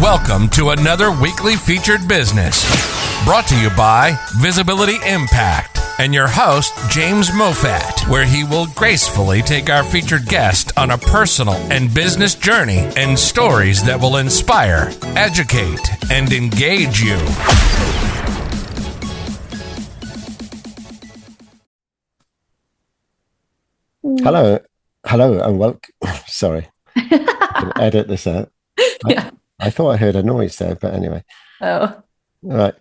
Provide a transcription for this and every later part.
Welcome to another weekly featured business brought to you by Visibility Impact and your host, James Moffat, where he will gracefully take our featured guest on a personal and business journey and stories that will inspire, educate, and engage you. Hello, and welcome. Sorry, can edit this out. Yeah. I thought I heard a noise there, but anyway. Oh. All right.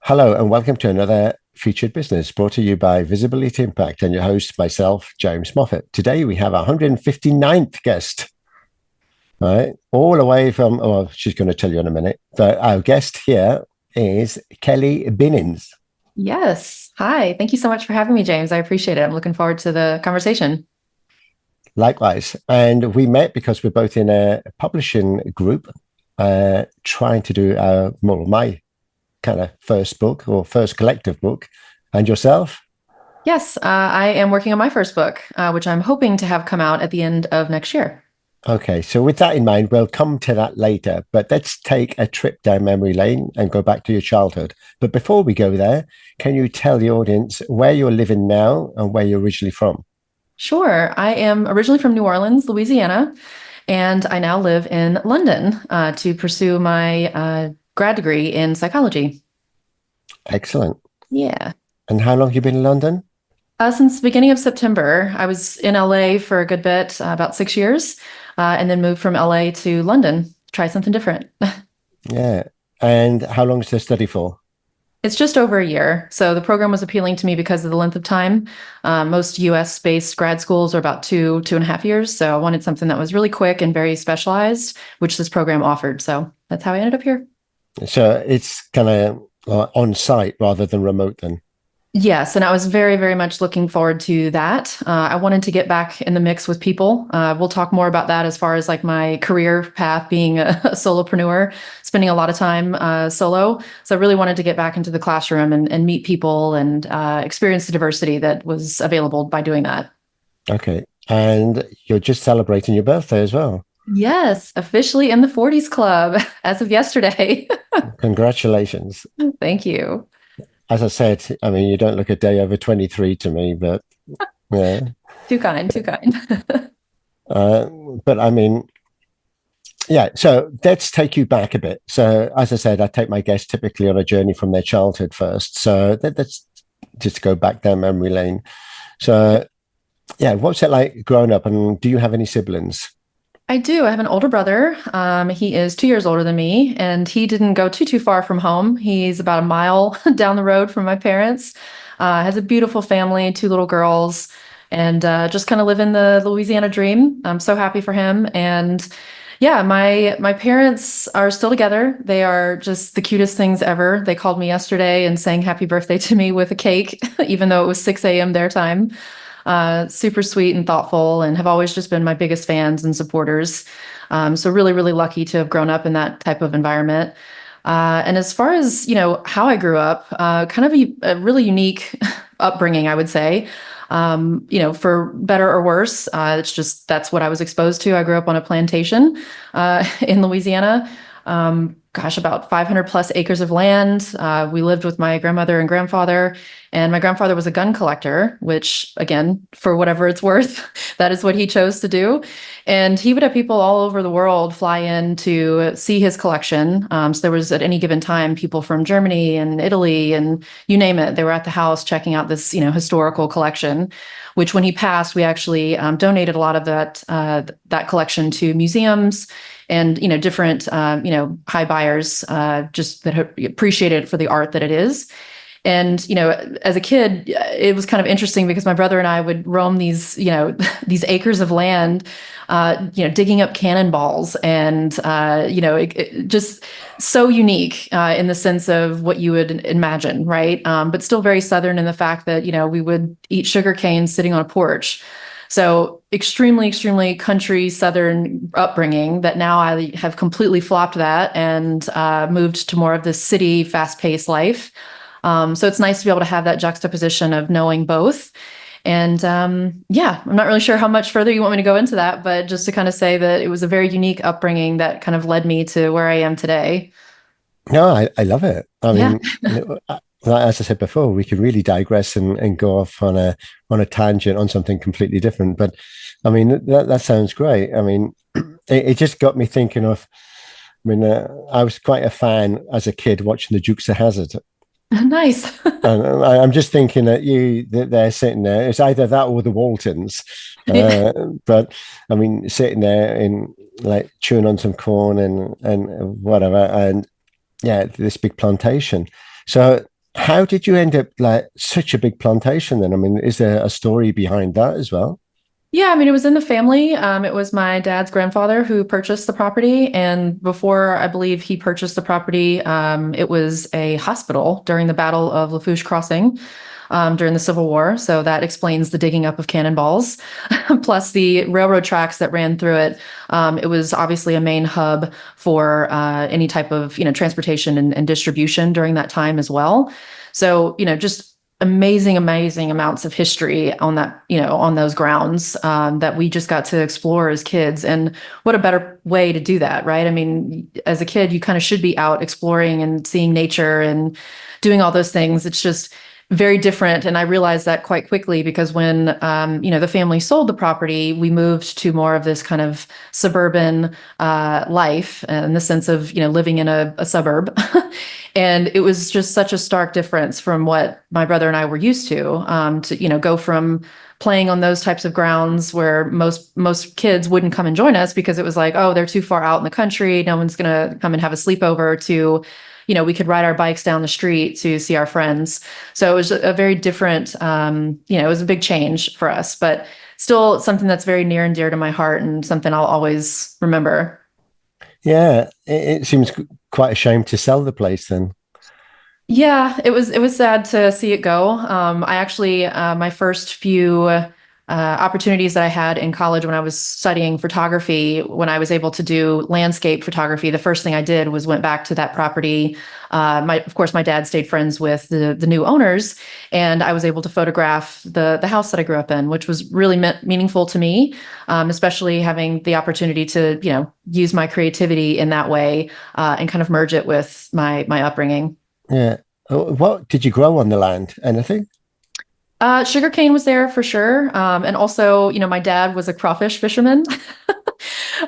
Hello, and welcome to another featured business brought to you by Visibility Impact and your host, myself, James Moffat. Today we have our 159th guest. All right, all the way from. Oh, she's going to tell you in a minute. But our guest here is Kelli Binnings. Yes. Hi. Thank you so much for having me, James. I appreciate it. I'm looking forward to the conversation. Likewise. And we met because we're both in a publishing group trying to do my kind of first book or first collective book. And yourself? Yes. I am working on my first book, which I'm hoping to have come out at the end of next year. Okay. So with that in mind, we'll come to that later. But let's take a trip down memory lane and go back to your childhood. But before we go there, can you tell the audience where you're living now and where you're originally from? Sure. I am originally from New Orleans, Louisiana, and I now live in London to pursue my grad degree in psychology. Excellent. Yeah. And how long have you been in London? Since the beginning of September. I was in LA for a good bit, about 6 years, and then moved from LA to London, try something different. Yeah. And how long is the study for? It's just over a year. So the program was appealing to me because of the length of time. Most US-based grad schools are about 2.5 years. So I wanted something that was really quick and very specialized, which this program offered. So that's how I ended up here. So it's kind of on site rather than remote then? Yes. And I was very, very much looking forward to that. I wanted to get back in the mix with people. We'll talk more about that as far as like my career path being a solopreneur, spending a lot of time solo. So I really wanted to get back into the classroom and meet people and experience the diversity that was available by doing that. Okay. And you're just celebrating your birthday as well. Yes, officially in the 40s club as of yesterday. Congratulations. Thank you. As I said, I mean, you don't look a day over 23 to me, but yeah. Too kind. But I mean, yeah, so let's take you back a bit. So as I said, I take my guests typically on a journey from their childhood first. So let's just go back down memory lane. So yeah, what's it like growing up, and do you have any siblings? I do. I have an older brother. He is 2 years older than me, and he didn't go too far from home. He's about a mile down the road from my parents. Has a beautiful family, 2 little girls, and just kind of living the Louisiana dream. I'm so happy for him. And yeah, my parents are still together. They are just the cutest things ever. They called me yesterday and sang happy birthday to me with a cake, even though it was 6 a.m. their time. Super sweet and thoughtful, and have always just been my biggest fans and supporters. So really, really lucky to have grown up in that type of environment. And as far as, how I grew up, kind of a really unique upbringing, I would say. For better or worse, that's what I was exposed to. I grew up on a plantation in Louisiana. About 500 plus acres of land. We lived with my grandmother and grandfather, and my grandfather was a gun collector, which again, for whatever it's worth, that is what he chose to do. And he would have people all over the world fly in to see his collection. So there was at any given time, people from Germany and Italy and you name it, they were at the house checking out this, historical collection, which when he passed, we actually donated a lot of that collection to museums and, different, high buyers just that appreciated it for the art that it is. And, as a kid, it was kind of interesting because my brother and I would roam these, these acres of land, digging up cannonballs and, just so unique in the sense of what you would imagine, right? But still very Southern in the fact that, we would eat sugar cane sitting on a porch. So extremely, extremely country Southern upbringing that now I have completely flopped that and moved to more of this city, fast-paced life. So it's nice to be able to have that juxtaposition of knowing both. And yeah, I'm not really sure how much further you want me to go into that, but just to kind of say that it was a very unique upbringing that kind of led me to where I am today. No, I love it. I Yeah. mean, as I said before, we could really digress and go off on a tangent on something completely different. But I mean, that sounds great. I mean, it just got me thinking of. I mean, I was quite a fan as a kid watching the Dukes of Hazzard. Nice. And I'm just thinking that they're sitting there. It's either that or the Waltons. Yeah. But I mean, sitting there and like chewing on some corn and whatever, and yeah, this big plantation. So, how did you end up like such a big plantation then? I mean, is there a story behind that as well? Yeah, I mean, it was in the family. It was my dad's grandfather who purchased the property. And before I believe he purchased the property, it was a hospital during the Battle of Lafourche Crossing during the Civil War. So that explains the digging up of cannonballs, plus the railroad tracks that ran through it. It was obviously a main hub for any type of, transportation and distribution during that time as well. So, just amazing amounts of history on that, on those grounds that we just got to explore as kids. And what a better way to do that, right? I mean, as a kid, you kind of should be out exploring and seeing nature and doing all those things. It's just very different. And I realized that quite quickly because when, the family sold the property, we moved to more of this kind of suburban life in the sense of, living in a suburb. And it was just such a stark difference from what my brother and I were used to go from playing on those types of grounds where most kids wouldn't come and join us because it was like, oh, they're too far out in the country. No one's going to come and have a sleepover to, we could ride our bikes down the street to see our friends. So it was a very different, it was a big change for us, but still something that's very near and dear to my heart and something I'll always remember. Yeah, it seems quite a shame to sell the place then. Yeah, it was sad to see it go. I actually my first few opportunities that I had in college when I was studying photography, when I was able to do landscape photography, the first thing I did was went back to that property. Of course, my dad stayed friends with the new owners, and I was able to photograph the house that I grew up in, which was really meaningful to me, especially having the opportunity to use my creativity in that way and kind of merge it with my upbringing. Yeah. What did you grow on the land? Anything? Sugarcane was there for sure. And also, my dad was a crawfish fisherman.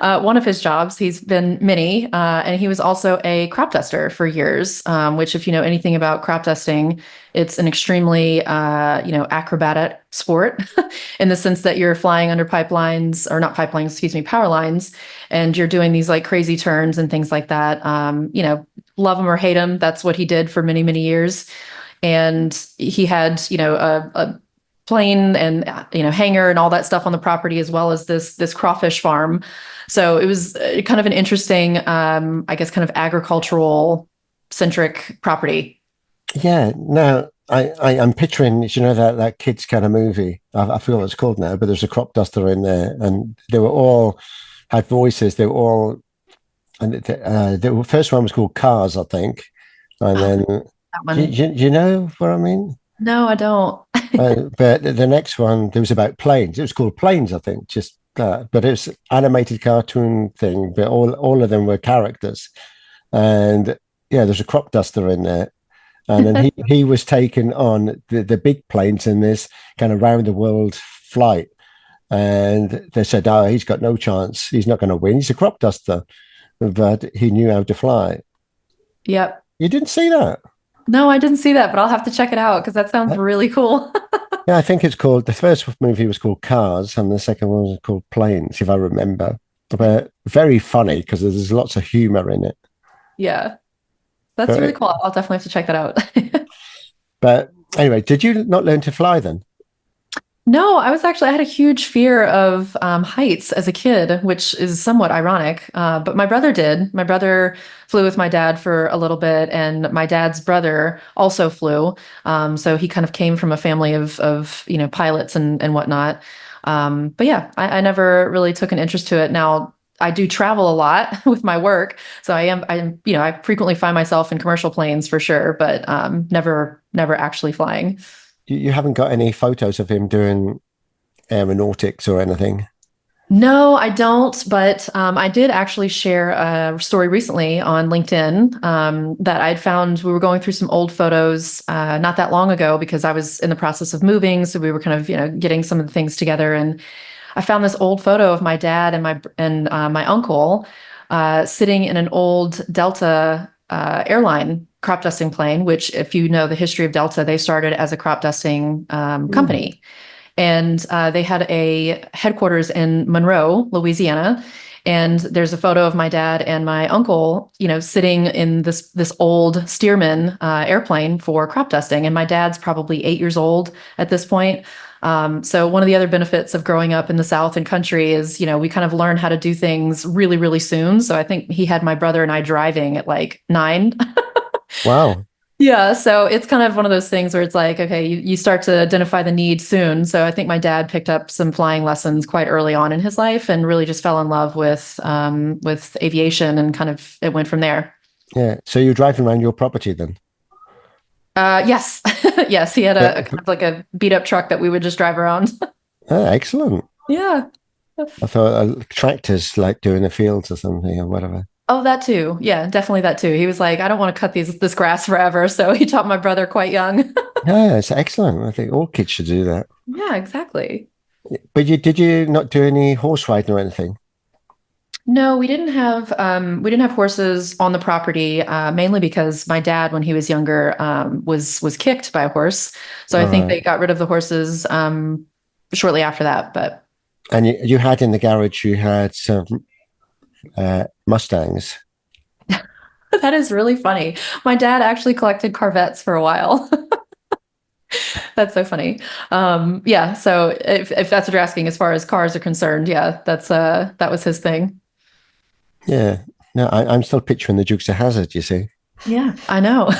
One of his jobs, he's been many, and he was also a crop duster for years, which if you know anything about crop dusting, it's an extremely, acrobatic sport in the sense that you're flying under pipelines or not pipelines, excuse me, power lines, and you're doing these like crazy turns and things like that. Love him or hate him. That's what he did for many, many years. And he had, a plane and, hangar and all that stuff on the property, as well as this crawfish farm. So it was kind of an interesting, I guess, kind of agricultural centric property. Yeah. Now I'm picturing, that kids kind of movie. I forgot what it's called now, but there's a crop duster in there, and they were all had voices. They were all, and the first one was called Cars, I think, and then. That Do one. you know what I mean? No, I don't. But the next one, there was about planes. It was called Planes, I think, just that. But it was animated cartoon thing. But all of them were characters, and yeah, there's a crop duster in there, and then he was taken on the big planes in this kind of round the world flight, and they said, "Oh, he's got no chance. He's not going to win. He's a crop duster," but he knew how to fly. Yep. You didn't see that? No, I didn't see that, but I'll have to check it out because that sounds really cool. Yeah, I think it's called, the first movie was called Cars and the second one was called Planes, if I remember. But very funny because there's lots of humor in it. Yeah, that's really But, cool. I'll definitely have to check that out. but anyway, did you not learn to fly then? No, I had a huge fear of heights as a kid, which is somewhat ironic. But my brother did. My brother flew with my dad for a little bit, and my dad's brother also flew. So he kind of came from a family of pilots and whatnot. But yeah, I never really took an interest to it. Now I do travel a lot with my work, so I frequently find myself in commercial planes for sure, but never actually flying. you haven't got any photos of him doing aeronautics or anything? No, I don't, but I did actually share a story recently on LinkedIn that I'd found. We were going through some old photos not that long ago because I was in the process of moving, so we were kind of getting some of the things together, and I found this old photo of my dad and my uncle sitting in an old Delta airline crop dusting plane. Which, if you know the history of Delta, they started as a crop dusting company. And they had a headquarters in Monroe, Louisiana. And there's a photo of my dad and my uncle, sitting in this old Stearman airplane for crop dusting. And my dad's probably 8 years old at this point. So one of the other benefits of growing up in the South and country is, we kind of learn how to do things really, really soon. So I think he had my brother and I driving at like 9. Wow. Yeah, so it's kind of one of those things where it's like, okay, you start to identify the need soon. So I think my dad picked up some flying lessons quite early on in his life and really just fell in love with aviation, and kind of it went from there. Yeah. So you're driving around your property then? Yes, yes, he had a kind of like a beat up truck that we would just drive around. Excellent. Yeah. I thought tractors like doing the fields or something or whatever. Oh, that too. Yeah, definitely that too. He was like, I don't want to cut this grass forever. So he taught my brother quite young. Yeah, it's excellent. I think all kids should do that. Yeah, exactly. But did you not do any horse riding or anything? No, we didn't have horses on the property, mainly because my dad, when he was younger, was kicked by a horse. So I All think right. they got rid of the horses shortly after that. But And you had in the garage, you had some Mustangs. that is really funny. My dad actually collected Corvettes for a while. That's so funny. Yeah. So if that's what you're asking, as far as cars are concerned, yeah, that was his thing. Yeah. No, I'm still picturing the 𝗔𝗘𝗧𝗪, you see. Yeah, I know.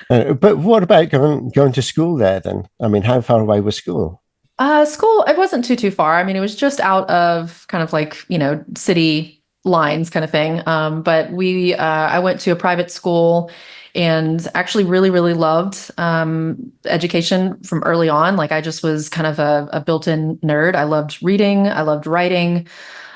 But what about going to school there then? I mean, how far away was school? School, it wasn't too far. I mean, it was just out of kind of like, city lines kind of thing. But I went to a private school and actually really, really loved education from early on. Like I just was kind of a built-in nerd. I loved reading. I loved writing.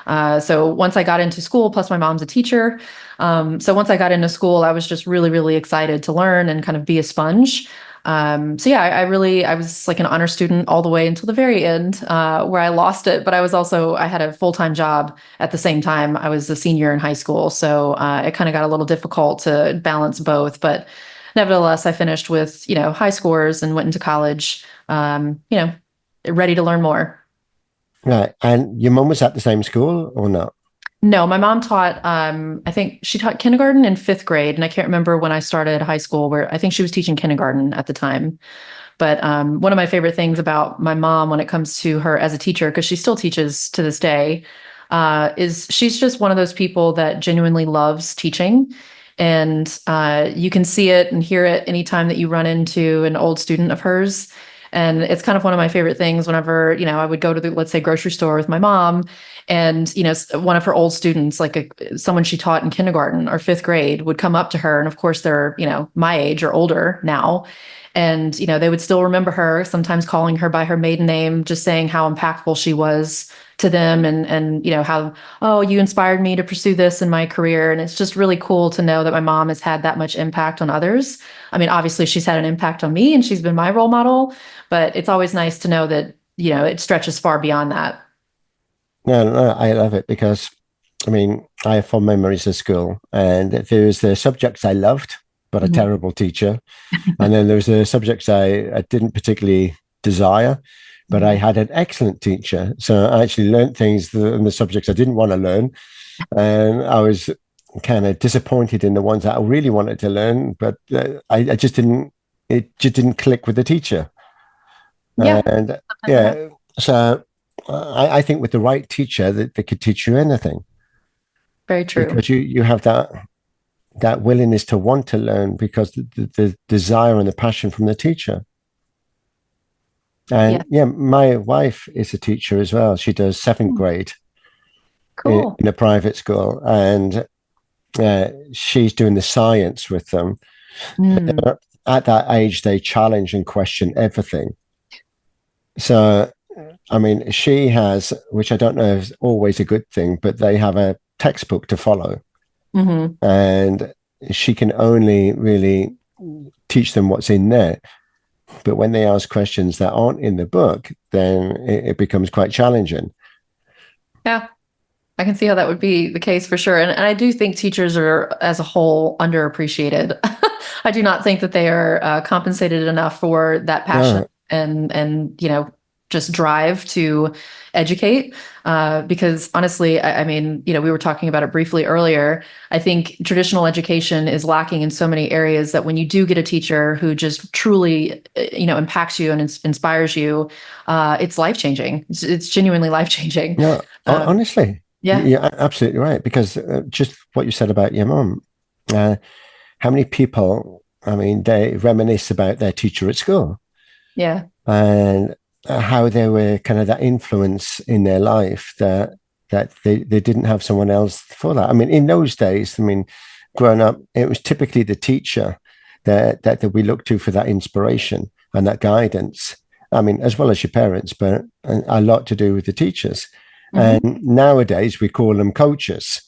So once I got into school, plus my mom's a teacher. So once I got into school, I was just really, really excited to learn and kind of be a sponge. So yeah, I was like an honor student all the way until the very end, where I lost it. But I had a full-time job at the same time. I was a senior in high school. So it kind of got a little difficult to balance both. But nevertheless, I finished with, high scores and went into college, ready to learn more. Right. And your mum was at the same school or not? No, my mom taught, I think she taught kindergarten and fifth grade. And I can't remember when I started high school, where I think she was teaching kindergarten at the time. But one of my favorite things about my mom when it comes to her as a teacher, because she still teaches to this day, is she's just one of those people that genuinely loves teaching. And you can see it and hear it anytime that you run into an old student of hers. And it's kind of one of my favorite things whenever, I would go to the, let's say, grocery store with my mom, and, one of her old students, like someone she taught in kindergarten or fifth grade, would come up to her. And of course, they're, my age or older now. And, they would still remember her, sometimes calling her by her maiden name, just saying how impactful she was to them, and how, oh, you inspired me to pursue this in my career. And it's just really cool to know that my mom has had that much impact on others. I mean, obviously she's had an impact on me and she's been my role model, but it's always nice to know that, it stretches far beyond that. No, I love it because, I mean, I have fond memories of school, and there was the subjects I loved, but a Mhm. terrible teacher. And then there was the subjects I didn't particularly desire, but I had an excellent teacher. So I actually learned things in the subjects I didn't want to learn. And I was kind of disappointed in the ones that I really wanted to learn, but I just didn't, it just didn't click with the teacher. Yeah. And yeah, so I think with the right teacher, that they could teach you anything, Very true. because you have that willingness to want to learn, because the desire and the passion from the teacher. Yeah. And yeah, my wife is a teacher as well. She does seventh grade Cool. in a private school, and she's doing the science with them. Mm. at that age, they challenge and question everything. So, I mean, she has, which I don't know if is always a good thing, but they have a textbook to follow. And she can only really teach them what's in there. But when they ask questions that aren't in the book, then it becomes quite challenging. Yeah, I can see how that would be the case for sure. And I do think teachers are, as a whole, underappreciated. I do not think that they are compensated enough for that passion and just drive to educate. Because honestly, I mean, we were talking about it briefly earlier. I think traditional education is lacking in so many areas that when you do get a teacher who just truly, impacts you and inspires you, it's life-changing. It's genuinely life-changing. No, honestly. Yeah. You're absolutely right. Because just what you said about your mom, how many people, I mean, they reminisce about their teacher at school. Yeah. And how they were kind of that influence in their life that they didn't have someone else for that. I mean, in those days, I mean, growing up, it was typically the teacher that we looked to for that inspiration and that guidance. I mean, as well as your parents, but a lot to do with the teachers. And nowadays we call them coaches,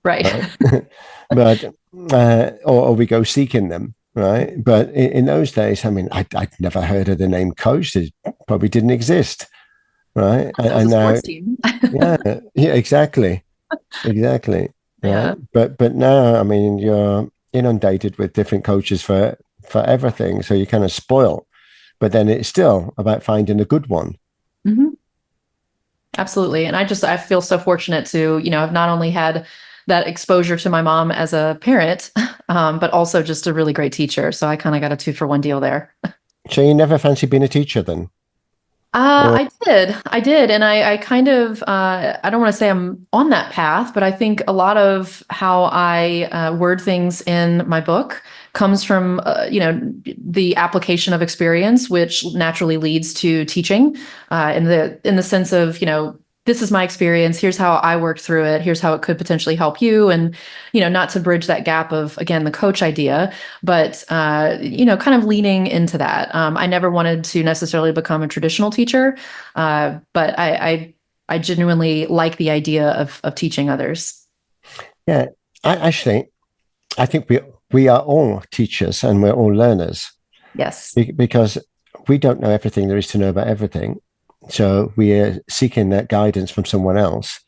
right? But or we go seeking them. Right. But in those days, I mean, I'd never heard of the name coach. It probably didn't exist. Right. And now, sports team. yeah, exactly. Exactly. Yeah. Right? But now, I mean, you're inundated with different coaches for everything. So you kind of spoil. But then it's still about finding a good one. Absolutely. And I feel so fortunate to, have not only had that exposure to my mom as a parent, but also just a really great teacher. So I kind of got a 2-for-1 deal there. So you never fancy being a teacher then? I did. And I kind of, I don't want to say I'm on that path, but I think a lot of how I word things in my book comes from, the application of experience, which naturally leads to teaching, in the sense of, this is my experience. Here's how I worked through it. Here's how it could potentially help you. And, not to bridge that gap of, again, the coach idea, but, kind of leaning into that. I never wanted to necessarily become a traditional teacher, but I genuinely like the idea of teaching others. Yeah, I think we are all teachers and we're all learners. Yes. Because we don't know everything there is to know about everything. So we are seeking that guidance from someone else,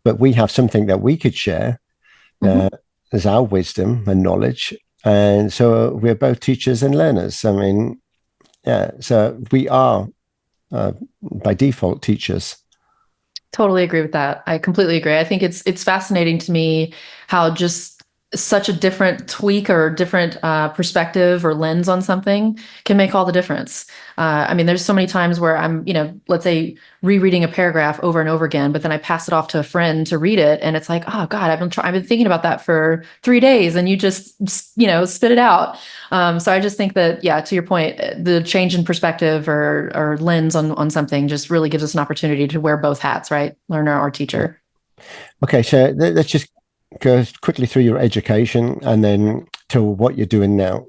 but we have something that we could share as our wisdom and knowledge. And so we're both teachers and learners. I mean, yeah, so we are by default teachers. Totally agree with that. I completely agree. I think it's fascinating to me how just such a different tweak or different perspective or lens on something can make all the difference. I mean, there's so many times where I'm, let's say rereading a paragraph over and over again, but then I pass it off to a friend to read it. And it's like, oh God, I've been thinking about that for 3 days and you just, spit it out. So I just think that, yeah, to your point, the change in perspective or lens on something just really gives us an opportunity to wear both hats, right? Learner or teacher. Okay. So let's just go quickly through your education and then to what you're doing now.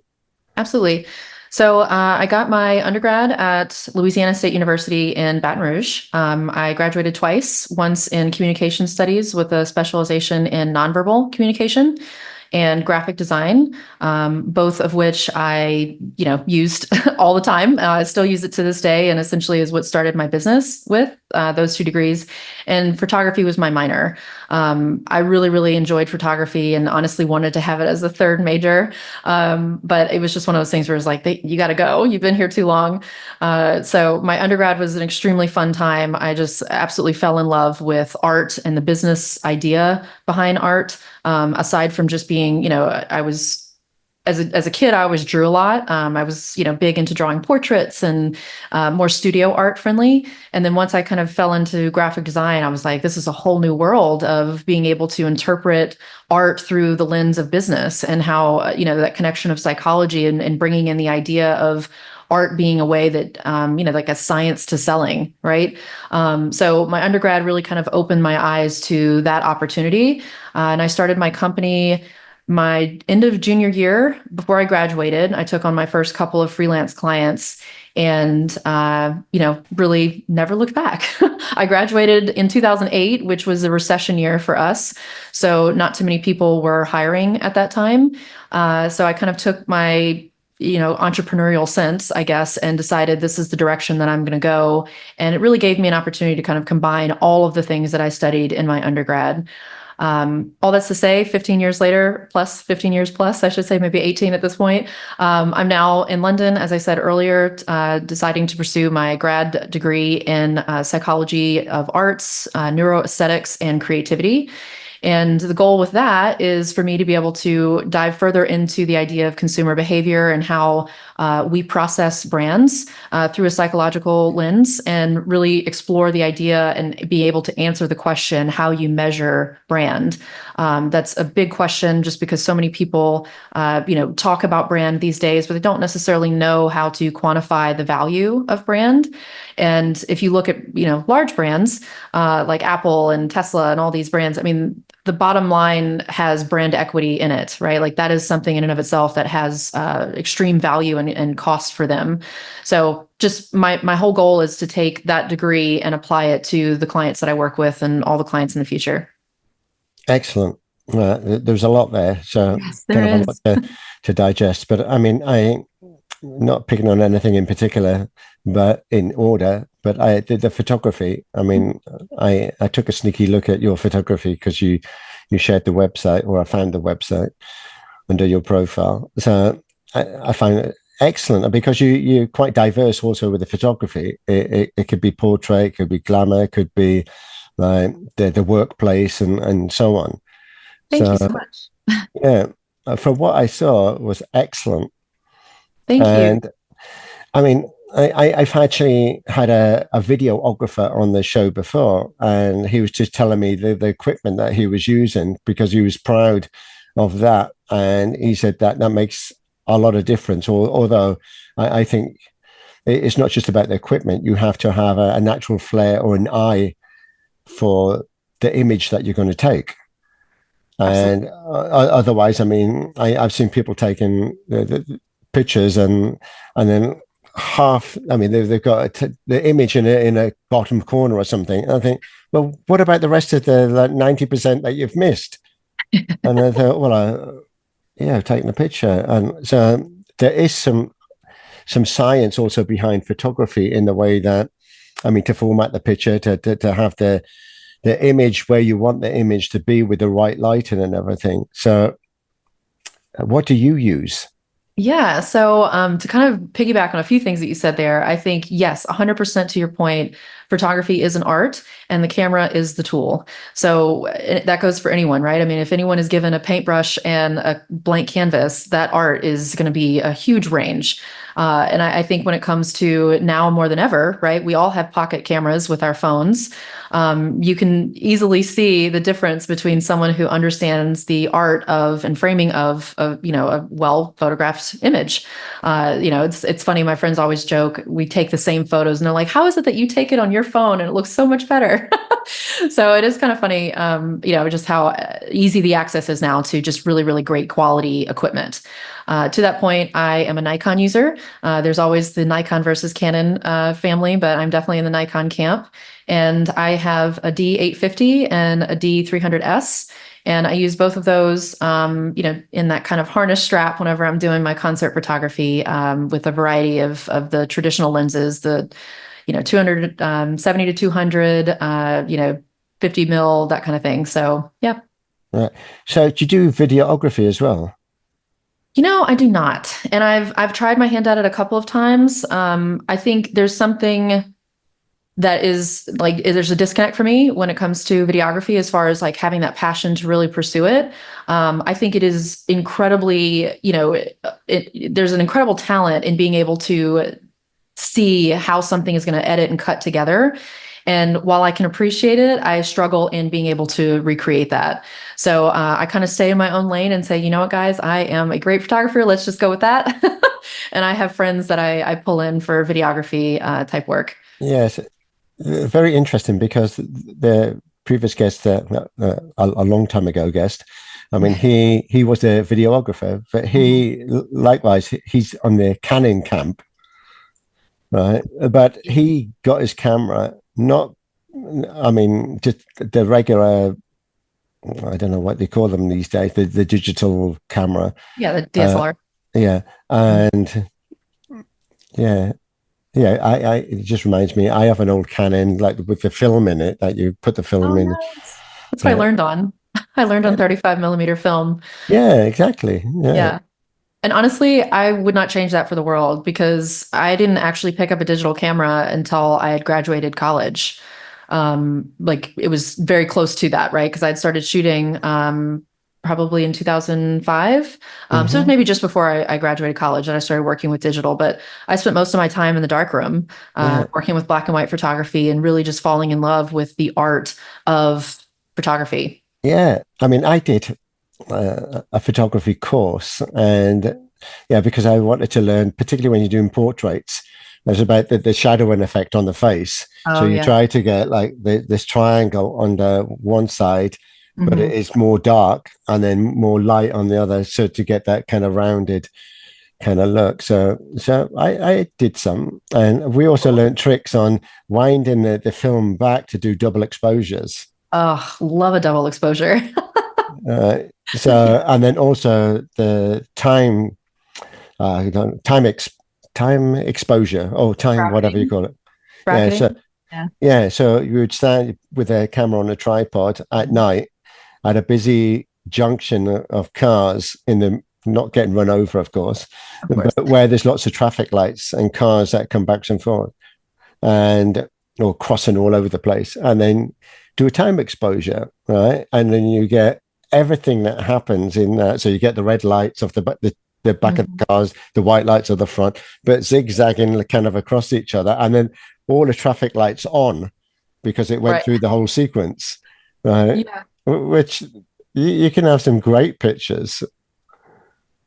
Absolutely. So I got my undergrad at Louisiana State University in Baton Rouge. I graduated twice, once in communication studies with a specialization in nonverbal communication and graphic design, both of which I, used all the time. I still use it to this day, and essentially is what started my business with those 2 degrees. And photography was my minor. I really, really enjoyed photography and honestly wanted to have it as a third major. But it was just one of those things where it's like, you got to go. You've been here too long. So my undergrad was an extremely fun time. I just absolutely fell in love with art and the business idea behind art. Aside from just being, I was, as a kid, I always drew a lot. I was, big into drawing portraits and more studio art friendly. And then once I kind of fell into graphic design, I was like, this is a whole new world of being able to interpret art through the lens of business and how, that connection of psychology and bringing in the idea of art being a way that, like a science to selling, right? So my undergrad really kind of opened my eyes to that opportunity. And I started my company my end of junior year, before I graduated, I took on my first couple of freelance clients and, really never looked back. I graduated in 2008, which was a recession year for us. So not too many people were hiring at that time. So I kind of took my entrepreneurial sense, I guess, and decided this is the direction that I'm going to go. And it really gave me an opportunity to kind of combine all of the things that I studied in my undergrad. All that's to say, 15 years later, plus 15 years plus, I should say, maybe 18 at this point. I'm now in London, as I said earlier, deciding to pursue my grad degree in psychology of arts, neuroaesthetics, and creativity. And the goal with that is for me to be able to dive further into the idea of consumer behavior and how we process brands through a psychological lens, and really explore the idea and be able to answer the question, how you measure brand. That's a big question, just because so many people, talk about brand these days, but they don't necessarily know how to quantify the value of brand. And if you look at, large brands like Apple and Tesla and all these brands, I mean, the bottom line has brand equity in it, right? Like that is something in and of itself that has extreme value and cost for them. So just my whole goal is to take that degree and apply it to the clients that I work with and all the clients in the future. Excellent. There's a lot there, so Yes, there kind of a is. lot to digest. But I mean, I not picking on anything in particular, but in order. But I did the photography. I mean, I took a sneaky look at your photography because you shared the website, or I found the website under your profile. So I find it excellent because you're quite diverse also with the photography. It could be portrait, it could be glamour, it could be like the workplace and so on. Thank you So so much. yeah, from what I saw was excellent. Thank you. And I mean, I've actually had a videographer on the show before, and he was just telling me the equipment that he was using because he was proud of that. And he said that makes a lot of difference. Although I think it's not just about the equipment, you have to have a natural flair or an eye for the image that you're going to take. Absolutely. And otherwise, I mean, I've seen people taking the pictures and then I mean, they've got the image in a bottom corner or something. And I think, well, what about the rest of the 90% that you've missed? And I thought, well, I've taken a picture. And so there is some science also behind photography in the way that, I mean, to format the picture, to have the image where you want the image to be with the right lighting and everything. So what do you use? Yeah. So to kind of piggyback on a few things that you said there, I think, yes, 100% to your point, photography is an art and the camera is the tool. So that goes for anyone, right? I mean, if anyone is given a paintbrush and a blank canvas, that art is going to be a huge range. And I think when it comes to now more than ever, right, we all have pocket cameras with our phones. You can easily see the difference between someone who understands the art of and framing of a well photographed image. It's funny. My friends always joke, we take the same photos and they're like, how is it that you take it on your phone and it looks so much better? So it is kind of funny, just how easy the access is now to just really, really great quality equipment. To that point, I am a Nikon user. There's always the Nikon versus Canon family, but I'm definitely in the Nikon camp. And I have a D850 and a D300S. And I use both of those, in that kind of harness strap whenever I'm doing my concert photography, with a variety of the traditional lenses, the 270 to 200, 50 mil, that kind of thing. So, yeah. Right. So do you do videography as well? I do not. And I've tried my hand at it a couple of times. I think there's something that is like, there's a disconnect for me when it comes to videography, as far as like having that passion to really pursue it. I think it is incredibly, there's an incredible talent in being able to see how something is going to edit and cut together. And while I can appreciate it, I struggle in being able to recreate that. So I kind of stay in my own lane and say, you know what, guys, I am a great photographer. Let's just go with that. And I have friends that I pull in for videography type work. Yes, very interesting, because the previous guest, a long time ago guest, I mean, he was a videographer, but he likewise he's on the Canon camp, right? But he got his camera not, I mean, just the regular. I don't know what they call them these days. The digital camera. Yeah, the DSLR. Yeah, and yeah. Yeah, it just reminds me. I have an old Canon, like with the film in it, that you put the film in. Nice. That's what I learned on. I learned on 35 millimeter film. Yeah, exactly. Yeah. And honestly, I would not change that for the world because I didn't actually pick up a digital camera until I had graduated college. Like it was very close to that, right? Because I'd started shooting probably in 2005. So it was maybe just before I graduated college and I started working with digital, but I spent most of my time in the darkroom, working with black and white photography and really just falling in love with the art of photography. Yeah. I mean, I did a photography course and because I wanted to learn, particularly when you're doing portraits, it's about the shadowing effect on the face. So you try to get like this triangle on the one side, but it is more dark and then more light on the other. So to get that kind of rounded kind of look. So I did some. And we also learned tricks on winding the film back to do double exposures. Oh, love a double exposure. And then also the time exposure or time, bracketing. Whatever you call it. Bracketing. So you would stand with a camera on a tripod at night at a busy junction of cars not getting run over, of course, but where there's lots of traffic lights and cars that come back and forth or crossing all over the place, and then do a time exposure, right? And then you get everything that happens in that. So you get the red lights of the back of the cars, the white lights of the front, but zigzagging kind of across each other, and then all the traffic lights on because it went through the whole sequence, right? Yeah. Which you can have some great pictures.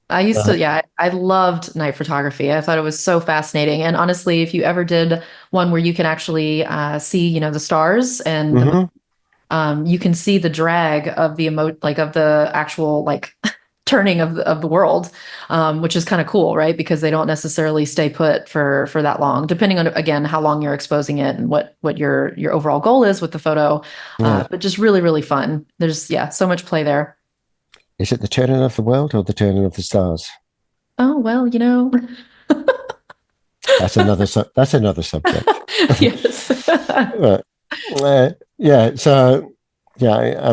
I used to, I loved night photography. I thought it was so fascinating. And honestly, if you ever did one where you can actually see, the stars and you can see the drag of the of the actual turning of the world, which is kind of cool, right? Because they don't necessarily stay put for that long, depending on, again, how long you're exposing it and what your overall goal is with the photo. But just really, really fun. There's, so much play there. Is it the turning of the world or the turning of the stars? Oh, well, That's another subject. Yes. I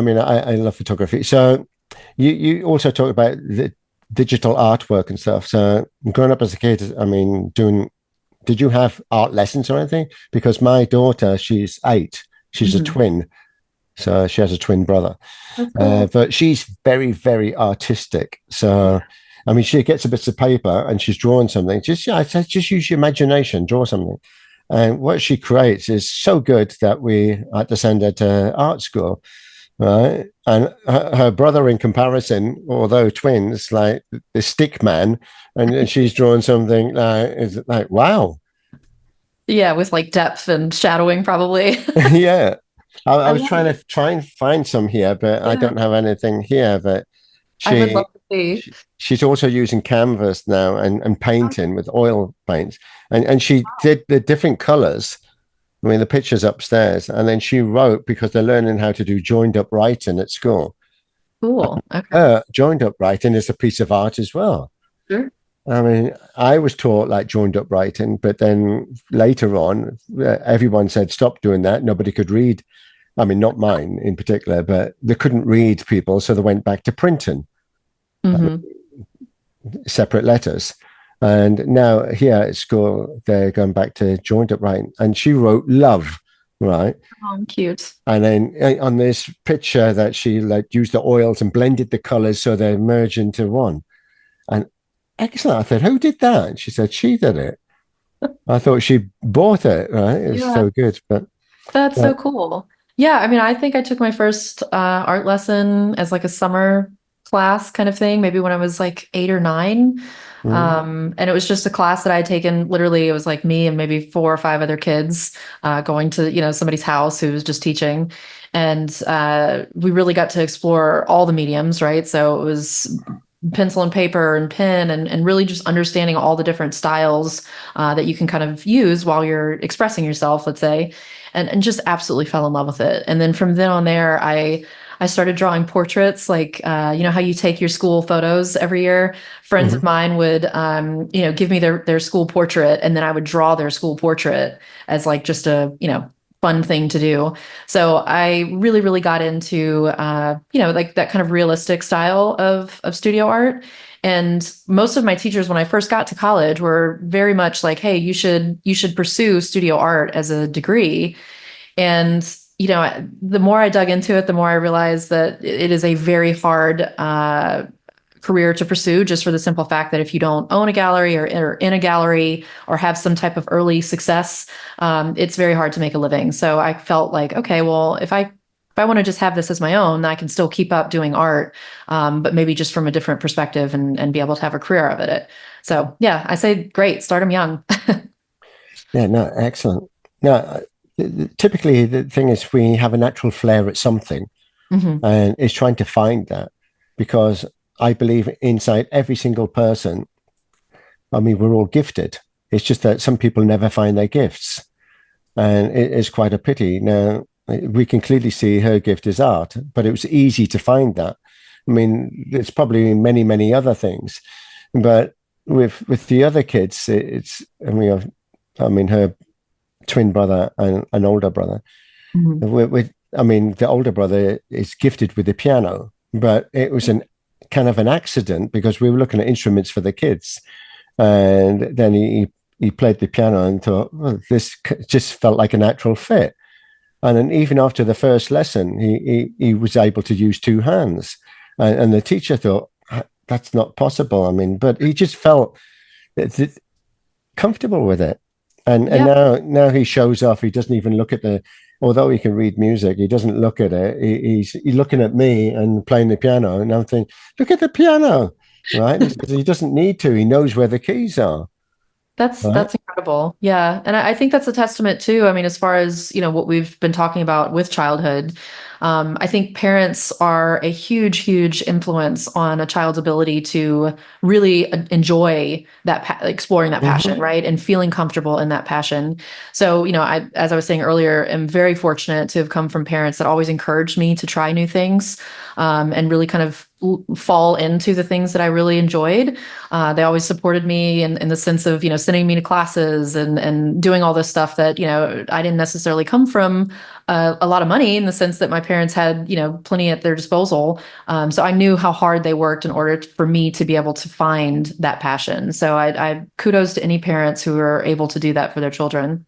mean, I love photography. So you also talk about the digital artwork and stuff. So growing up as a kid, I mean, did you have art lessons or anything? Because my daughter, she's 8. She's a twin. So she has a twin brother. Cool. But she's very, very artistic. So, I mean, she gets a bit of paper and she's drawing something. Just use your imagination, draw something. And what she creates is so good that we had to send her to art school. Right. And her brother, in comparison, although twins, like the stick man, and she's drawing something is like, wow. Yeah, with depth and shadowing, probably. Yeah. I was trying to find some here, but I don't have anything here. But I would love to see. She's also using canvas now and painting with oil paints. And she did the different colors. I mean, the picture's upstairs. And then she wrote, because they're learning how to do joined up writing at school. Cool. Okay. Joined up writing is a piece of art as well. Sure. I mean, I was taught joined up writing, but then later on, everyone said, stop doing that. Nobody could read. I mean, not mine in particular, but they couldn't read people. So they went back to printing separate letters. And now here at school, they're going back to joined up writing. And she wrote love, right? Oh, cute. And then on this picture that she used the oils and blended the colors so they merge into one. And excellent. I thought, who did that? And she said, she did it. I thought she bought it, right? It's so good. But that's so cool. Yeah. I mean, I think I took my first art lesson as a summer class kind of thing, maybe when I was 8 or 9. And it was just a class that I had taken. Literally, it was me and maybe 4 or 5 other kids going to, somebody's house who was just teaching. And we really got to explore all the mediums, right? So it was pencil and paper and pen, and really just understanding all the different styles that you can kind of use while you're expressing yourself, let's say, and just absolutely fell in love with it. And then from then on there, I started drawing portraits, like, you know, how you take your school photos every year. Friends of mine would, you know, give me their school portrait, and then I would draw their school portrait as like just a, you know, fun thing to do. So I really, really got into, you know, like that kind of realistic style of studio art. And most of my teachers, when I first got to college, were very much like, hey, you should pursue studio art as a degree. And you know, the more I dug into it, the more I realized that it is a very hard career to pursue, just for the simple fact that if you don't own a gallery or in a gallery or have some type of early success, it's very hard to make a living. So I felt like, okay, well, if I want to just have this as my own, I can still keep up doing art, but maybe just from a different perspective, and be able to have a career out of it. So yeah, I say, great, start them young. Yeah, no, excellent. No, typically the thing is we have a natural flair at something, and it's trying to find that, because I believe inside every single person, I mean, we're all gifted. It's just that some people never find their gifts, and it is quite a pity. Now, we can clearly see her gift is art, but it was easy to find that. I mean, there's probably many, many other things, but with the other kids, it's, I mean, her twin brother and an older brother. I mean, the older brother is gifted with the piano, but it was an kind of an accident, because we were looking at instruments for the kids, and then he played the piano and thought, well, this just felt like a natural fit. And then even after the first lesson, he was able to use two hands, and the teacher thought, that's not possible. I mean, but he just felt comfortable with it. And now he shows off. He doesn't even look at although he can read music, he doesn't look at it. He's looking at me and playing the piano, and I'm thinking, look at the piano, right? He doesn't need to. He knows where the keys are. That's incredible. Yeah. And I think that's a testament too. I mean, as far as, you know, what we've been talking about with childhood, I think parents are a huge, huge influence on a child's ability to really enjoy that, exploring that passion, right? And feeling comfortable in that passion. So, you know, as I was saying earlier, am very fortunate to have come from parents that always encouraged me to try new things, and really kind of fall into the things that I really enjoyed. They always supported me in the sense of, you know, sending me to classes and doing all this stuff that, you know, I didn't necessarily come from a lot of money, in the sense that my parents had, you know, plenty at their disposal. So I knew how hard they worked in order for me to be able to find that passion. So I kudos to any parents who are able to do that for their children.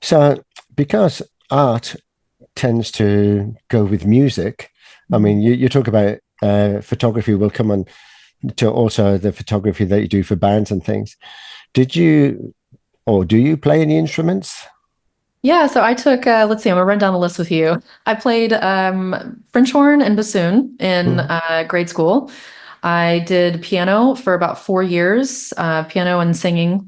So because art tends to go with music, I mean, you talk about photography. We'll come on to also the photography that you do for bands and things. Did you, or do you play any instruments? Yeah, so I took, let's see, I'm gonna run down the list with you. I played French horn and bassoon in grade school. I did piano for about 4 years, piano and singing,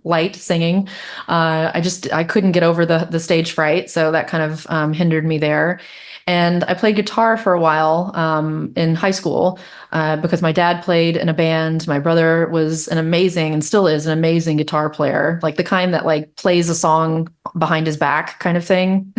light singing. I couldn't get over the stage fright, so that kind of hindered me there. And I played guitar for a while in high school because my dad played in a band. My brother was an amazing, and still is an amazing guitar player, like the kind that like plays a song behind his back kind of thing.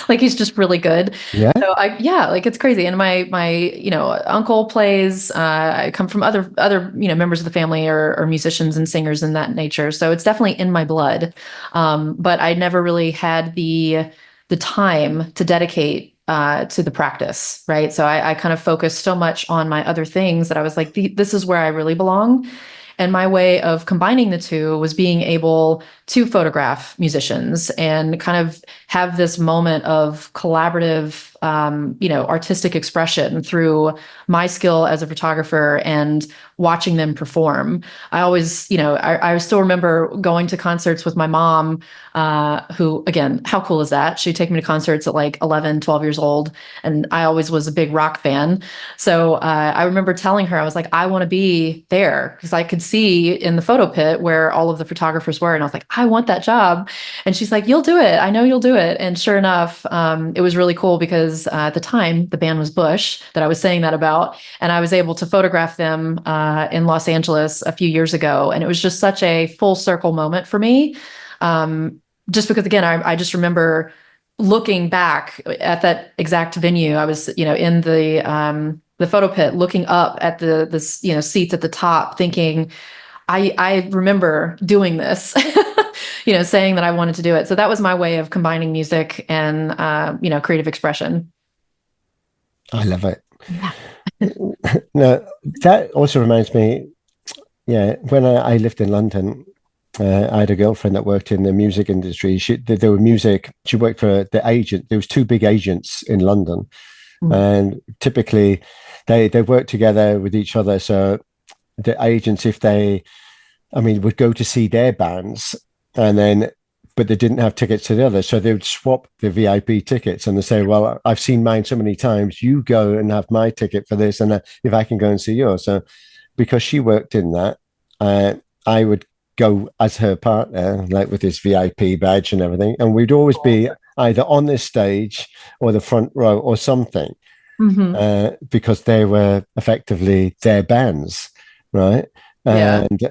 Like he's just really good. Yeah. So like it's crazy. And my you know, uncle plays. I come from other you know, members of the family are musicians and singers in that nature. So it's definitely in my blood. But I never really had the time to dedicate to the practice, right? So I kind of focused so much on my other things that I was like, this is where I really belong. And my way of combining the two was being able to photograph musicians and kind of have this moment of collaborative, you know, artistic expression through my skill as a photographer and watching them perform. I always, you know, I still remember going to concerts with my mom, who, again, how cool is that? She'd take me to concerts at like 11, 12 years old. And I always was a big rock fan. So I remember telling her, I was like, I want to be there, because I could see in the photo pit where all of the photographers were. And I was like, I want that job. And she's like, you'll do it. I know you'll do it. And sure enough, it was really cool because at the time the band was Bush that I was saying that about. And I was able to photograph them in Los Angeles a few years ago. And it was just such a full circle moment for me. Just because, again, I just remember looking back at that exact venue. I was, in the photo pit, looking up at the seats at the top, thinking, I remember doing this, saying that I wanted to do it. So that was my way of combining music and, creative expression. I love it. Yeah. No, that also reminds me, when I lived in London, I had a girlfriend that worked in the music industry. She worked for the agent. There was two big agents in London, and typically they work together with each other. So the agents, would go to see their bands, but they didn't have tickets to the others. So they would swap the VIP tickets, and they say, well, I've seen mine so many times, you go and have my ticket for this, and if I can go and see yours. So because she worked in that, I would go as her partner, like with this VIP badge and everything. And we'd always be either on this stage or the front row or something, because they were effectively their bands, right? And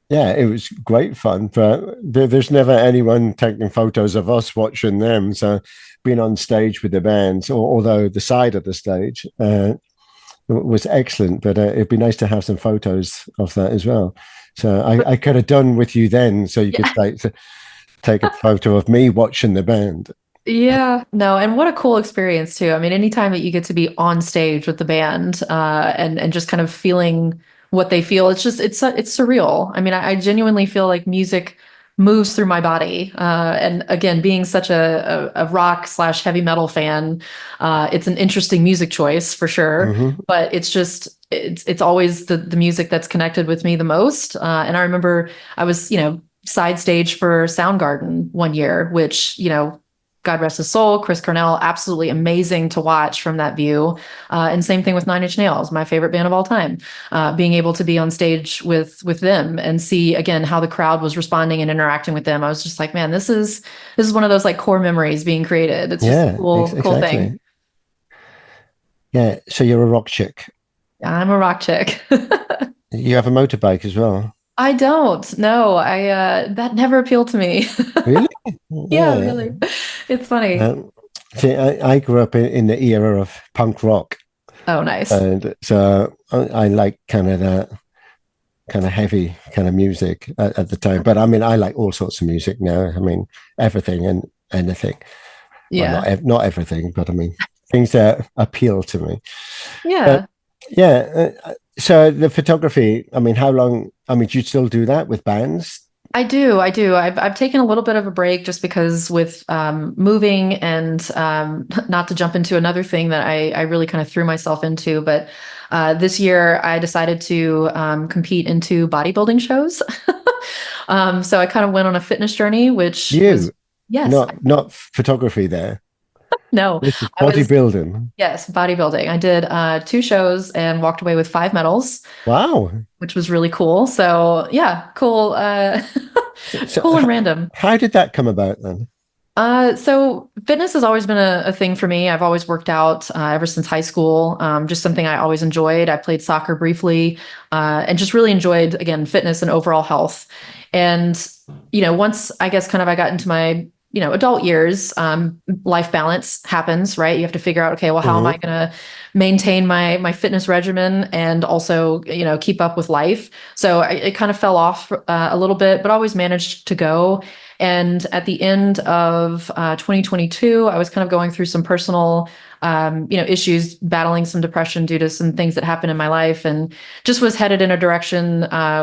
it was great fun, but there's never anyone taking photos of us watching them. So being on stage with the bands, although the side of the stage was excellent, but it'd be nice to have some photos of that as well. So I could have done with you then, so you could take a photo of me watching the band. Yeah, no, and what a cool experience too. I mean, anytime that you get to be on stage with the band and just kind of feeling what they feel, it's surreal. I mean, I genuinely feel like music moves through my body. And again, being such a rock / heavy metal fan, it's an interesting music choice for sure. But it's always the music that's connected with me the most. And I remember I was, side stage for Soundgarden one year, which, God rest his soul, Chris Cornell, absolutely amazing to watch from that view. And same thing with Nine Inch Nails, my favorite band of all time. Being able to be on stage with them and see again how the crowd was responding and interacting with them, I was just like, man, this is one of those like core memories being created. It's just a cool thing. Yeah. So you're a rock chick. I'm a rock chick. You have a motorbike as well. I don't. No, that never appealed to me. Really? Yeah, really. It's funny. See, I grew up in the era of punk rock. Oh, nice. And so I like kind of that kind of heavy kind of music at the time. But I mean, I like all sorts of music now. I mean, everything and anything. Yeah. Well, not everything, but I mean, things that appeal to me. Yeah. So the photography, I mean, how long, do you still do that with bands? I do. I've taken a little bit of a break just because with moving and not to jump into another thing that I really kind of threw myself into, but this year I decided to compete into bodybuilding shows. So I kind of went on a fitness journey, which was, yes, not photography there. No, this is bodybuilding. Yes, bodybuilding. I did 2 shows and walked away with 5 medals. Wow. Which was really cool. So yeah, cool. Cool and random. How did that come about then? So fitness has always been a thing for me. I've always worked out ever since high school. Just something I always enjoyed. I played soccer briefly and just really enjoyed, again, fitness and overall health. And, once I guess kind of I got into my adult years, life balance happens, right? You have to figure out, okay, well, how am I going to maintain my fitness regimen and also, keep up with life? So it kind of fell off a little bit, but always managed to go. And at the end of 2022, I was kind of going through some personal, issues, battling some depression due to some things that happened in my life, and just was headed in a direction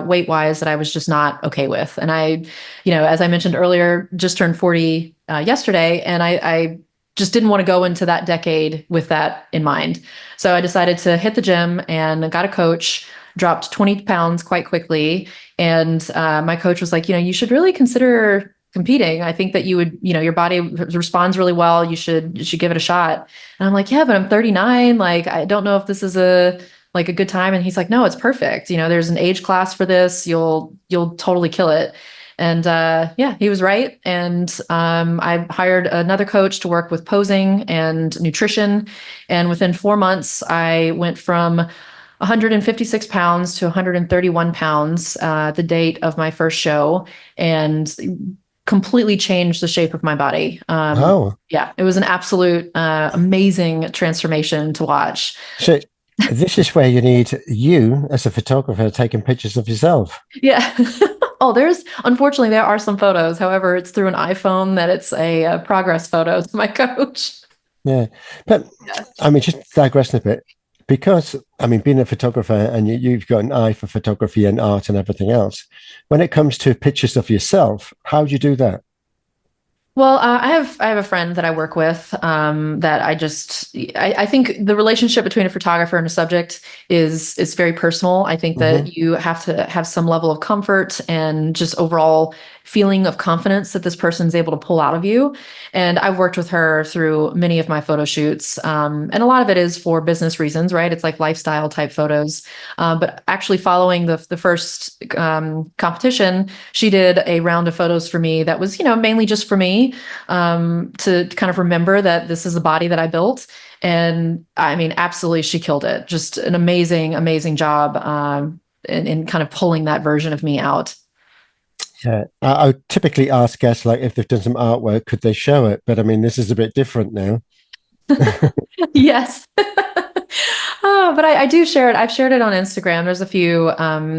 weight-wise that I was just not okay with. And I, as I mentioned earlier, just turned 40 yesterday, and I just didn't want to go into that decade with that in mind. So I decided to hit the gym and got a coach, dropped 20 pounds quite quickly. And my coach was like, you should really consider competing. I think that you would, your body responds really well. You should give it a shot. And I'm like, yeah, but I'm 39. Like, I don't know if this is a good time. And he's like, no, it's perfect. There's an age class for this. You'll totally kill it. And yeah, he was right. And I hired another coach to work with posing and nutrition. And within 4 months, I went from 156 pounds to 131 pounds the date of my first show, and completely changed the shape of my body. Oh, Yeah, it was an absolute amazing transformation to watch. so this is where you need you as a photographer taking pictures of yourself. Yeah. Oh, unfortunately, there are some photos. However, it's through an iPhone that it's a progress photo to my coach. Yeah. But I mean, just digressing a bit, because I mean, being a photographer and you've got an eye for photography and art and everything else, when it comes to pictures of yourself, how do you do that? Well, I have a friend that I work with that I think the relationship between a photographer and a subject is very personal. I think that you have to have some level of comfort and just overall feeling of confidence that this person's able to pull out of you. And I've worked with her through many of my photo shoots. And a lot of it is for business reasons, right? It's like lifestyle type photos. But actually following the first competition, she did a round of photos for me that was, mainly just for me to kind of remember that this is the body that I built. And I mean, absolutely, she killed it. Just an amazing, amazing job in kind of pulling that version of me out. Yeah, I would typically ask guests, like, if they've done some artwork, could they show it? But I mean, this is a bit different now. Yes. But I do share it. I've shared it on Instagram. There's a few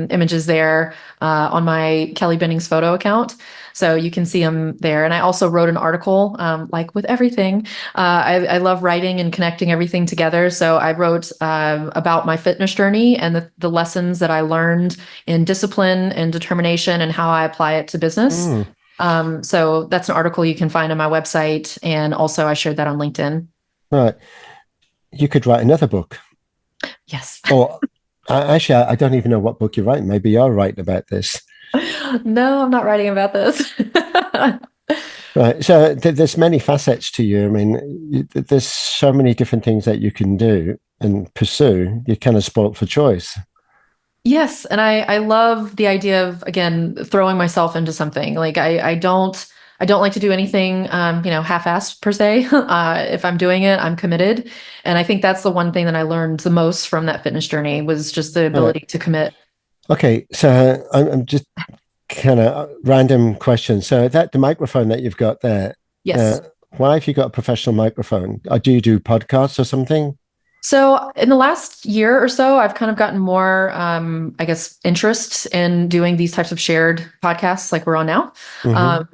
images there on my Kelli Binnings photo account. So you can see them there. And I also wrote an article, like with everything. I love writing and connecting everything together. So I wrote about my fitness journey and the lessons that I learned in discipline and determination and how I apply it to business. So that's an article you can find on my website. And also I shared that on LinkedIn. Right. You could write another book. Yes. Or actually, I don't even know what book you're writing. Maybe you're writing about this. No, I'm not writing about this. Right. So there's many facets to you. I mean, there's so many different things that you can do and pursue. You're kind of spoilt for choice. Yes. And I love the idea of, again, throwing myself into something. Like I don't like to do anything, half-assed per se. If I'm doing it, I'm committed. And I think that's the one thing that I learned the most from that fitness journey was just the ability to commit. Okay. So I'm just kind of random question. So the microphone that you've got there, Yes. why have you got a professional microphone? Do you do podcasts or something? So in the last year or so, I've kind of gotten more, interest in doing these types of shared podcasts like we're on now.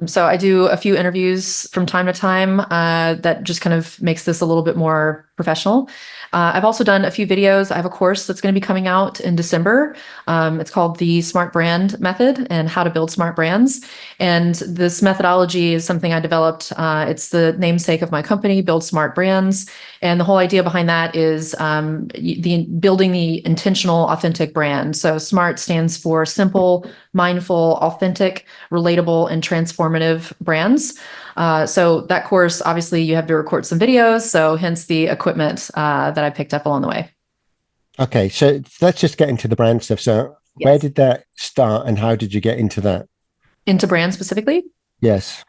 So I do a few interviews from time to time that just kind of makes this a little bit more professional. I've also done a few videos. I have a course that's going to be coming out in December. It's called the Smart Brand Method and how to build smart brands. And this methodology is something I developed. It's the namesake of my company, Build Smart Brands. And the whole idea behind that is building the intentional, authentic brand. So SMART stands for simple, mindful, authentic, relatable, and transformative brands. So that course, obviously, you have to record some videos. So hence the equipment that I picked up along the way. Okay, so let's just get into the brand stuff. So where did that start and how did you get into that? Into brand specifically? Yes.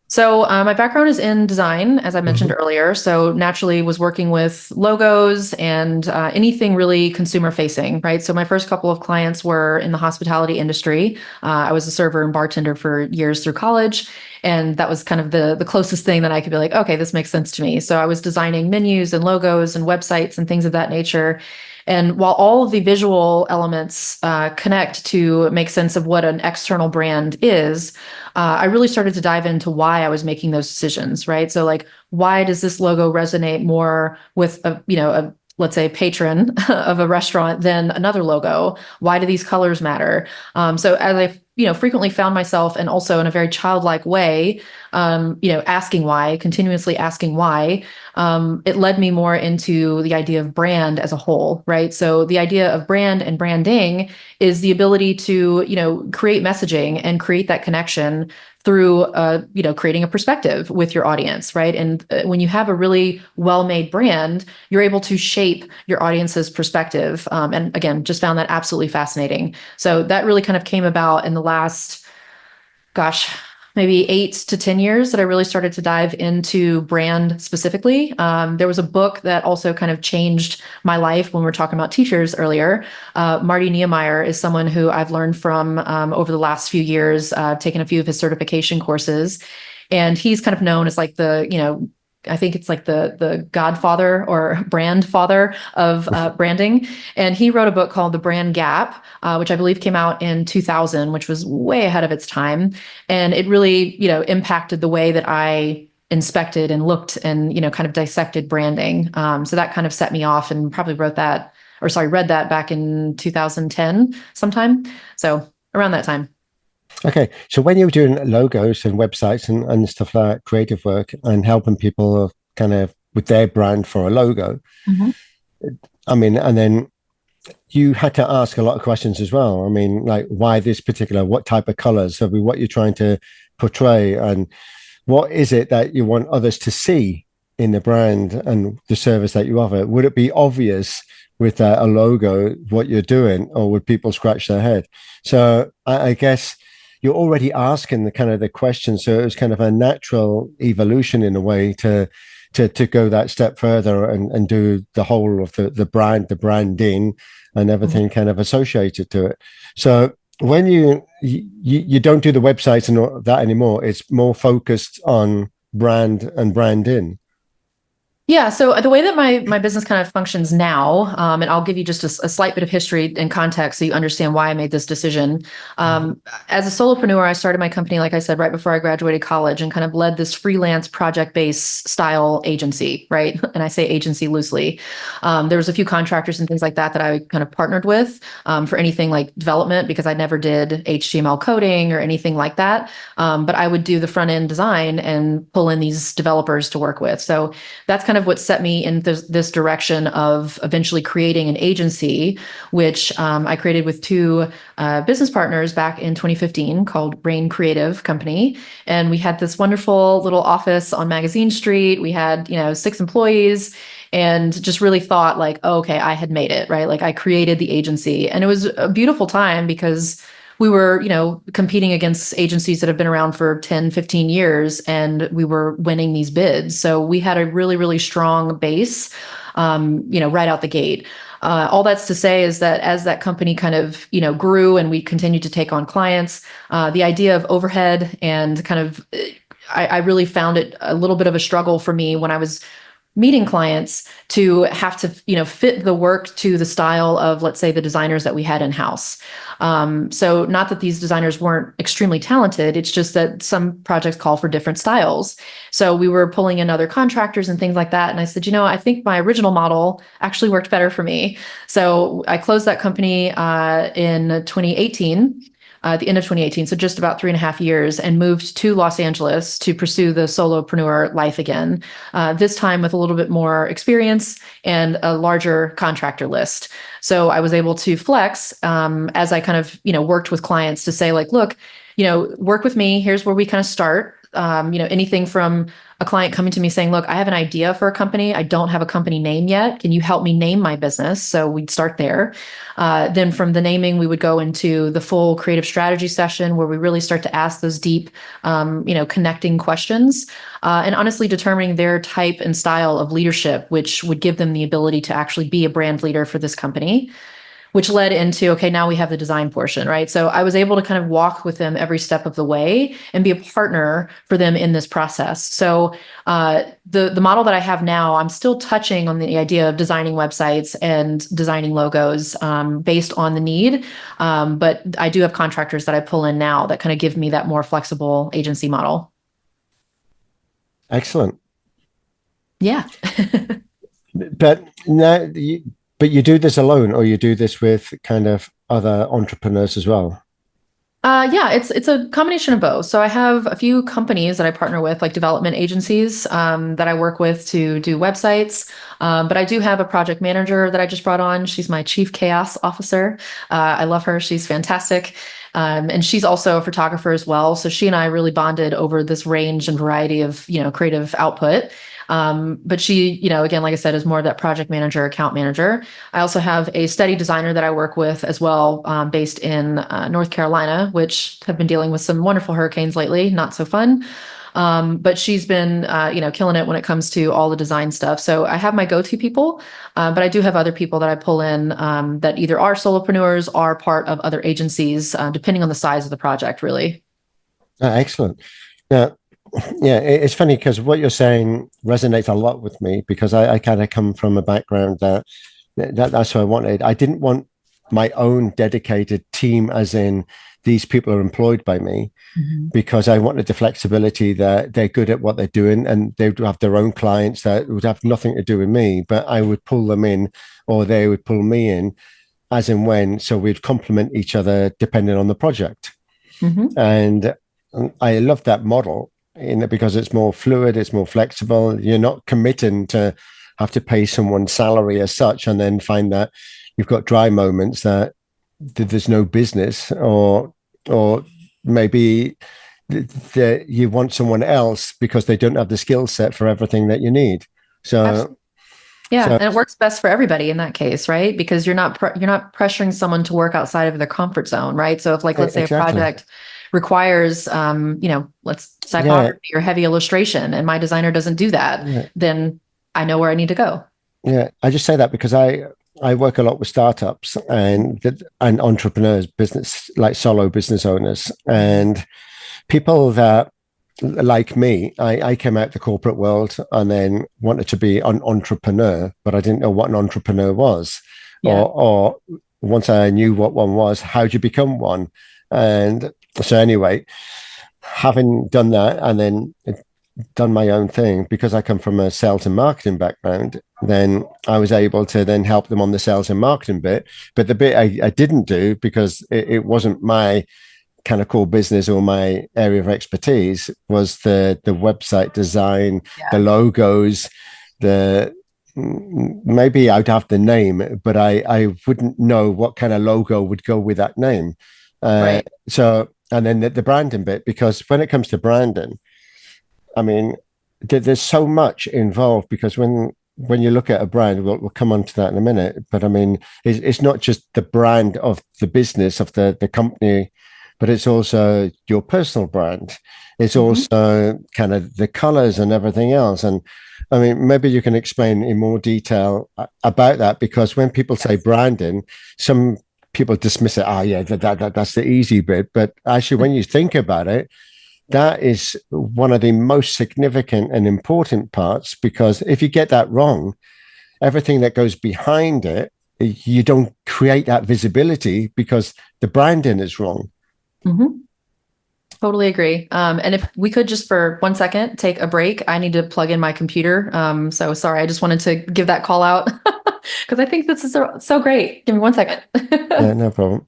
So my background is in design, as I mentioned earlier. So naturally was working with logos and anything really consumer facing, right? So my first couple of clients were in the hospitality industry. I was a server and bartender for years through college. And that was kind of the closest thing that I could be like, okay, this makes sense to me. So I was designing menus and logos and websites and things of that nature. And while all of the visual elements connect to make sense of what an external brand is, I really started to dive into why I was making those decisions, right? So like, why does this logo resonate more with let's say patron of a restaurant than another logo? Why do these colors matter? So as I frequently found myself, and also in a very childlike way, continuously asking why, it led me more into the idea of brand as a whole, right? So the idea of brand and branding is the ability to, create messaging and create that connection through, creating a perspective with your audience, right? And when you have a really well-made brand, you're able to shape your audience's perspective. And again, just found that absolutely fascinating. So that really kind of came about in the last gosh, maybe 8 to 10 years that I really started to dive into brand specifically. There was a book that also kind of changed my life when we were talking about teachers earlier. Marty Niemeyer is someone who I've learned from over the last few years, taken a few of his certification courses. And he's kind of known as like I think it's like the godfather or brand father of branding. And he wrote a book called The Brand Gap, which I believe came out in 2000, which was way ahead of its time. And it really, impacted the way that I inspected and looked and, kind of dissected branding. So that kind of set me off, and probably read that back in 2010 sometime. So around that time. Okay. So when you were doing logos and websites and stuff like creative work and helping people kind of with their brand for a logo, I mean, and then you had to ask a lot of questions as well. I mean, like, why this particular, what type of colors? So what you're trying to portray, and what is it that you want others to see in the brand and the service that you offer? Would it be obvious with a logo what you're doing, or would people scratch their head? So I guess you're already asking the kind of the question. So it was kind of a natural evolution in a way to go that step further and do the whole of the branding and everything kind of associated to it. So when you don't do the websites and all that anymore, it's more focused on brand and branding. Yeah. So the way that my business kind of functions now, and I'll give you just a slight bit of history and context so you understand why I made this decision. As a solopreneur, I started my company, like I said, right before I graduated college, and kind of led this freelance project-based style agency, right? And I say agency loosely. There was a few contractors and things like that I kind of partnered with for anything like development, because I never did HTML coding or anything like that. But I would do the front end design and pull in these developers to work with. So that's kind of what set me in this direction of eventually creating an agency, which I created with two business partners back in 2015 called Breakout Creative Company. And we had this wonderful little office on Magazine Street. We had, 6 employees, and just really thought like, oh, okay, I had made it, right? Like I created the agency, and it was a beautiful time because we were, competing against agencies that have been around for 10, 15 years, and we were winning these bids. So we had a really, really strong base, right out the gate. All that's to say is that as that company kind of, grew and we continued to take on clients, the idea of overhead and kind of, I really found it a little bit of a struggle for me when I was meeting clients to have to, fit the work to the style of, let's say, the designers that we had in-house. So not that these designers weren't extremely talented, it's just that some projects call for different styles. So we were pulling in other contractors and things like that. And I said, I think my original model actually worked better for me. So I closed that company in 2018. At the end of 2018, so just about 3.5 years, and moved to Los Angeles to pursue the solopreneur life again, this time with a little bit more experience and a larger contractor list. So I was able to flex as I kind of, worked with clients to say like, look, work with me. Here's where we kind of start. Anything from a client coming to me saying, look, I have an idea for a company. I don't have a company name yet. Can you help me name my business? So we'd start there. Then from the naming, we would go into the full creative strategy session where we really start to ask those deep, connecting questions, and honestly determining their type and style of leadership, which would give them the ability to actually be a brand leader for this company, which led into, okay, now we have the design portion, right? So I was able to kind of walk with them every step of the way and be a partner for them in this process. So the model that I have now, I'm still touching on the idea of designing websites and designing logos based on the need. But I do have contractors that I pull in now that kind of give me that more flexible agency model. Excellent. Yeah. But now But you do this alone, or you do this with kind of other entrepreneurs as well? Yeah, it's a combination of both. So I have a few companies that I partner with, like development agencies that I work with to do websites. But I do have a project manager that I just brought on. She's my chief chaos officer. I love her. She's fantastic. And she's also a photographer as well. So she and I really bonded over this range and variety of, creative output. But she, again, like I said, is more of that project manager, account manager. I also have a study designer that I work with as well, based in North Carolina, which have been dealing with some wonderful hurricanes lately. Not so fun. But she's been, killing it when it comes to all the design stuff. So I have my go-to people, but I do have other people that I pull in that either are solopreneurs or part of other agencies, depending on the size of the project, really. Excellent. Yeah, it's funny because what you're saying resonates a lot with me, because I kind of come from a background that's what I wanted. I didn't want my own dedicated team, as in these people are employed by me, because I wanted the flexibility that they're good at what they're doing and they would have their own clients that would have nothing to do with me, but I would pull them in or they would pull me in as and when. So we'd complement each other depending on the project. And I love that model because it's more fluid, it's more flexible. You're not committing to have to pay someone's salary as such and then find that you've got dry moments that there's no business, or maybe you want someone else because they don't have the skill set for everything that you need. So and it works best for everybody in that case, right? Because you're not pressuring someone to work outside of their comfort zone, right? So if, like, let's say a project requires let's typography or heavy illustration, and my designer doesn't do that, then I know where I need to go. I just say that because I work a lot with startups and entrepreneurs, business, like solo business owners, and people that, like me, I came out the corporate world and then wanted to be an entrepreneur, but I didn't know what an entrepreneur was. Or once I knew what one was, how do you become one? And so anyway, having done that and then done my own thing, because I come from a sales and marketing background, then I was able to then help them on the sales and marketing bit. But the bit I didn't do, because it wasn't my kind of core business or my area of expertise, was the website design, the logos, maybe I'd have the name, but I wouldn't know what kind of logo would go with that name. So, and then the branding bit, because when it comes to branding, I mean, there's so much involved, because when you look at a brand, we'll come on to that in a minute, but I mean, it's not just the brand of the business, of the company, but it's also your personal brand. It's also kind of the colors and everything else. And I mean, maybe you can explain in more detail about that, because when people say branding, some people dismiss it. That's the easy bit. But actually, when you think about it, that is one of the most significant and important parts, because if you get that wrong, everything that goes behind it, you don't create that visibility because the branding is wrong. Totally agree. And if we could just for 1 second take a break, I need to plug in my computer. So sorry, I just wanted to give that call out because I think this is so great. Give me 1 second. Yeah, no problem.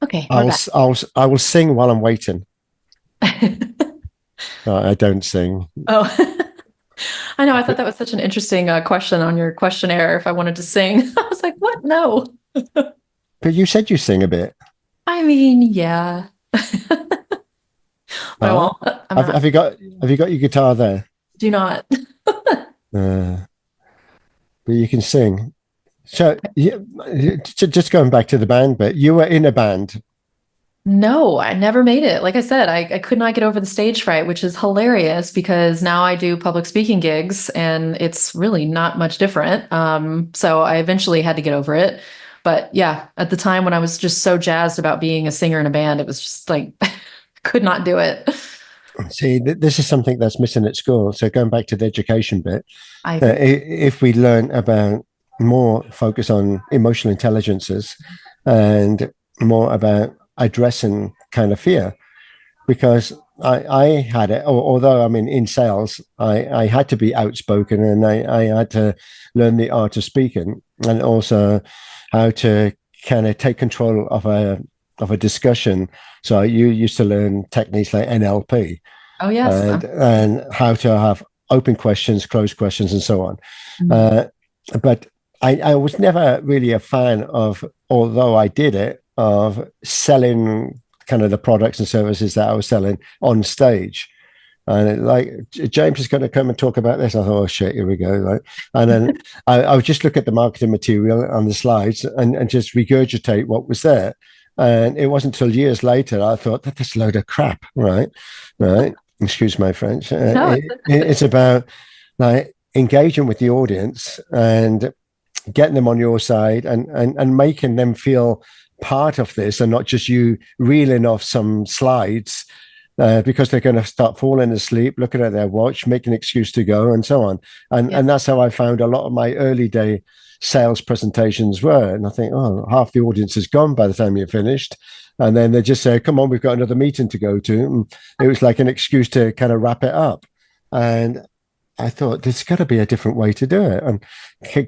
Okay. I will sing while I'm waiting. I don't sing. Oh, I know. I thought that was such an interesting question on your questionnaire. If I wanted to sing, I was like, what? No. But you said you sing a bit. I mean, yeah. Well, have you got your guitar there? Do not. But you can sing. So just going back to the band bit, you were in a band. No, I never made it. Like I said, I could not get over the stage fright, which is hilarious because now I do public speaking gigs and it's really not much different. So I eventually had to get over it. But yeah, at the time when I was just so jazzed about being a singer in a band, it was just like, could not do it. See, this is something that's missing at school. So going back to the education bit, if we learn about more focus on emotional intelligences and more about addressing kind of fear, because I had it, although I mean, in sales, I had to be outspoken, and I had to learn the art of speaking, and also how to kind of take control of a discussion. So you used to learn techniques like NLP, Oh, yes. and how to have open questions, closed questions, and so on. But I was never really a fan of, although I did it, of selling kind of the products and services that I was selling on stage. And like, James is going to come and talk about this. I thought, oh shit, here we go. Right? And then I would just look at the marketing material on the slides and just regurgitate what was there. And it wasn't until years later I thought, that's a load of crap, right? Excuse my French. It's about like engaging with the audience and getting them on your side, and making them feel part of this, and not just you reeling off some slides, because they're going to start falling asleep, looking at their watch, making an excuse to go, and so on. And that's how I found a lot of my early day sales presentations were. And I think, oh, half the audience is gone by the time you're finished. And then they just say, come on, we've got another meeting to go to. And it was like an excuse to kind of wrap it up. And I thought, there's got to be a different way to do it. And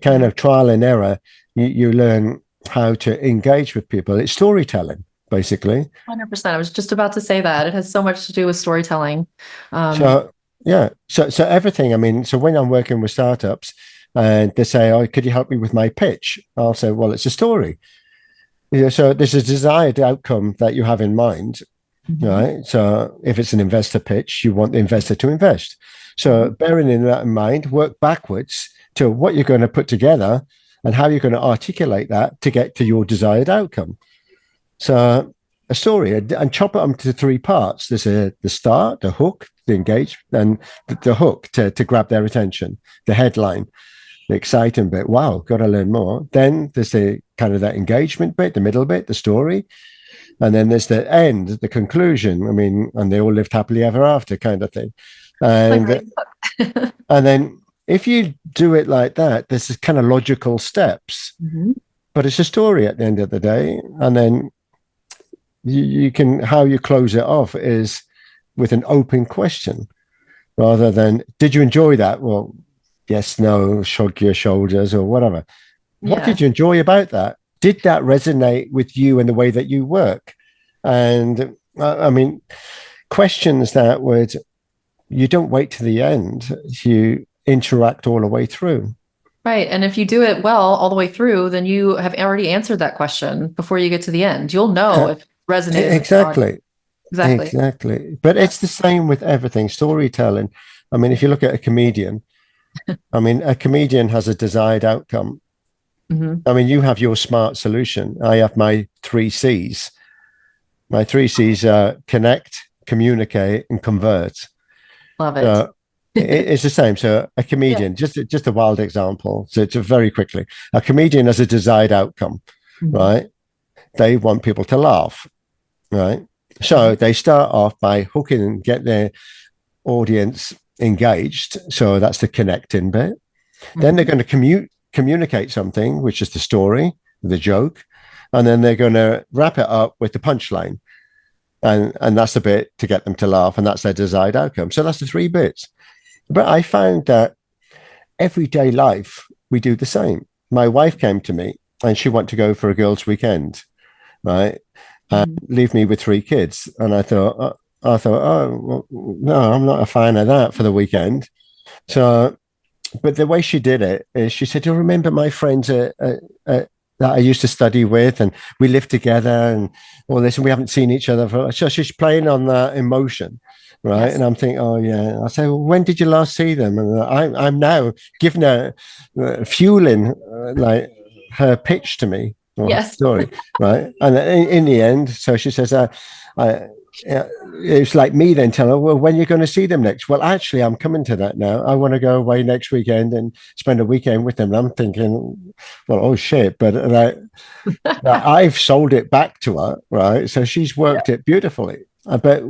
kind of trial and error, you learn how to engage with people. It's storytelling, basically. 100%. I was just about to say that. It has so much to do with storytelling. So everything. I mean, so when I'm working with startups and they say, oh, could you help me with my pitch? I'll say, well, it's a story. So there's a desired outcome that you have in mind, right? So if it's an investor pitch, you want the investor to invest. So bearing that in mind, work backwards to what you're going to put together and how you're going to articulate that to get to your desired outcome. So a story, and chop it into three parts. There's the start, the hook, the engage, and the hook to grab their attention, the headline, the exciting bit. Wow, got to learn more. Then there's the kind of that engagement bit, the middle bit, the story. And then there's the end, the conclusion. I mean, and they all lived happily ever after kind of thing. And and then if you do it like that, there's this kind of logical steps, but it's a story at the end of the day. And then you can, how you close it off is with an open question rather than, did you enjoy that? Well, yes, no, shrug your shoulders or whatever. What did you enjoy about that? Did that resonate with you and the way that you work? And I mean, questions that would, you don't wait to the end, you interact all the way through. Right. And if you do it well all the way through, then you have already answered that question before you get to the end. You'll know if it resonates. Exactly. But it's the same with everything. Storytelling. I mean, if you look at a comedian, I mean, a comedian has a desired outcome. I mean, you have your smart solution. I have my 3 C's. My 3 C's are connect, communicate, and convert. Love it. It's the same. So a comedian, just a wild example. So it's very quickly, a comedian has a desired outcome, right? They want people to laugh, right? So they start off by hooking and get their audience engaged. So that's the connecting bit. Then they're going to communicate something, which is the story, the joke, and then they're going to wrap it up with the punchline. And that's the bit to get them to laugh, and that's their desired outcome. So that's the 3 bits. But I found that everyday life, we do the same. My wife came to me and she wanted to go for a girls' weekend, right? And leave me with 3 kids. And I thought, oh, well, no, I'm not a fan of that for the weekend. So, but the way she did it is she said, do you remember my friends that I used to study with, and we lived together and all this, and we haven't seen each other for, so she's playing on that emotion. Right. Yes. And I'm thinking, oh, yeah. I say, well, when did you last see them? And I'm now giving her, fueling like her pitch to me. Story. Right. And in the end, so she says, it's like me then telling her, well, when are you going to see them next? Well, actually, I'm coming to that now. I want to go away next weekend and spend a weekend with them. And I'm thinking, well, oh, shit. But I've sold it back to her. Right. So she's worked it beautifully. But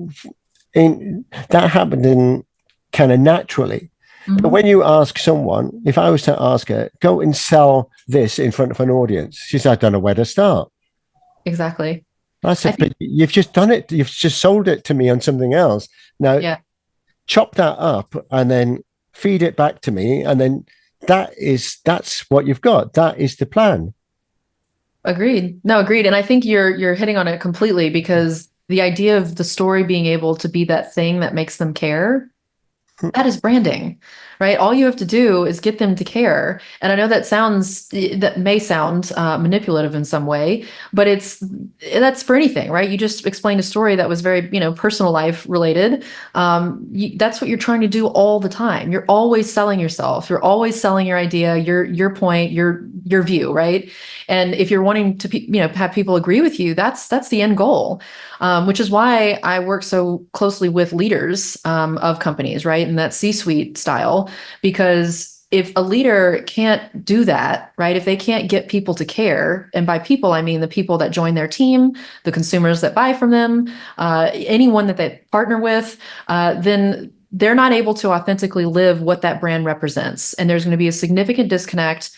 that happened in kind of naturally. But when you ask someone, if I was to ask her, go and sell this in front of an audience, she said, I don't know where to start. Exactly. I said, but you've just done it. You've just sold it to me on something else. Now, chop that up and then feed it back to me. And then that's what you've got. That is the plan. Agreed. No, agreed. And I think you're hitting on it completely, because the idea of the story being able to be that thing that makes them care, that is branding, right? All you have to do is get them to care. And I know that may sound manipulative in some way, but that's for anything, right? You just explained a story that was very, personal life related. That's what you're trying to do all the time. You're always selling yourself. You're always selling your idea, your point, your view, right? And if you're wanting to, have people agree with you, that's the end goal. Which is why I work so closely with leaders of companies, right? In that C-suite style, because if a leader can't do that, right? If they can't get people to care, and by people, I mean the people that join their team, the consumers that buy from them, anyone that they partner with, then they're not able to authentically live what that brand represents. And there's going to be a significant disconnect.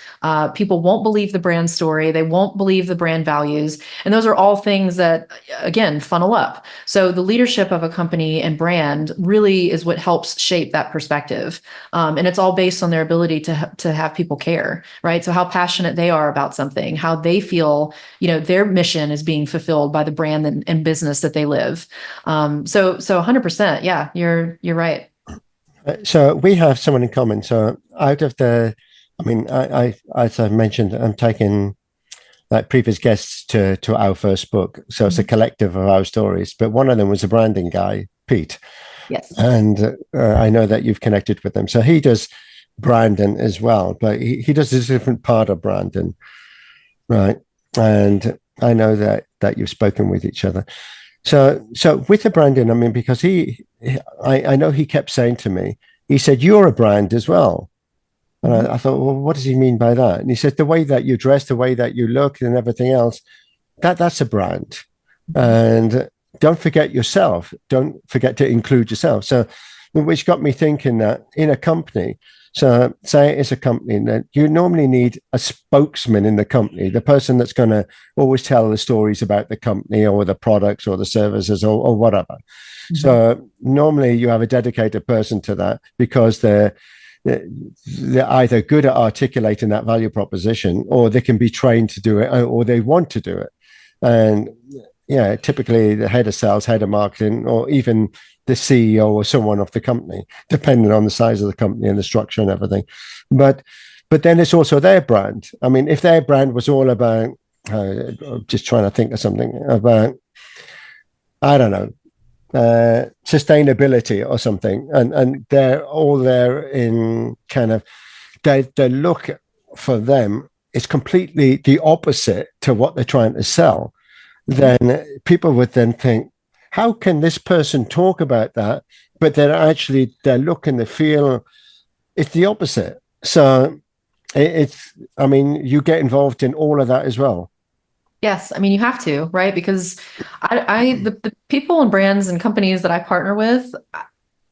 People won't believe the brand story. They won't believe the brand values. And those are all things that, again, funnel up. So the leadership of a company and brand really is what helps shape that perspective. And it's all based on their ability to have people care, right? So how passionate they are about something, how they feel, their mission is being fulfilled by the brand and business that they live. So 100%. Yeah, you're right. So we have someone in common. So out of I as I mentioned, I'm taking previous guests to our first book. So it's a collective of our stories, but one of them was a branding guy, Pete. Yes. And I know that you've connected with him. So he does branding as well, but he does a different part of branding, right? And I know that you've spoken with each other. So with the branding, because I know he kept saying to me, he said, you're a brand as well. And I thought, well, what does he mean by that? And he said, the way that you dress, the way that you look and everything else, that's a brand. And don't forget yourself. Don't forget to include yourself. So, which got me thinking that in a company, so say it's a company that you normally need a spokesman in the company, the person that's going to always tell the stories about the company or the products or the services or whatever. Mm-hmm. So normally you have a dedicated person to that, because they're either good at articulating that value proposition, or they can be trained to do it, or they want to do it. And typically the head of sales, head of marketing, or even the CEO or someone of the company, depending on the size of the company and the structure and everything. But then it's also their brand. If their brand was all about, just trying to think of something about, I don't know, sustainability or something, and they're all there in kind of, the look for them is completely the opposite to what they're trying to sell. Then people would then think, how can this person talk about that, but their look and the feel is the opposite? So you get involved in all of that as well. Yes. You have to, right? Because the people and brands and companies that I partner with,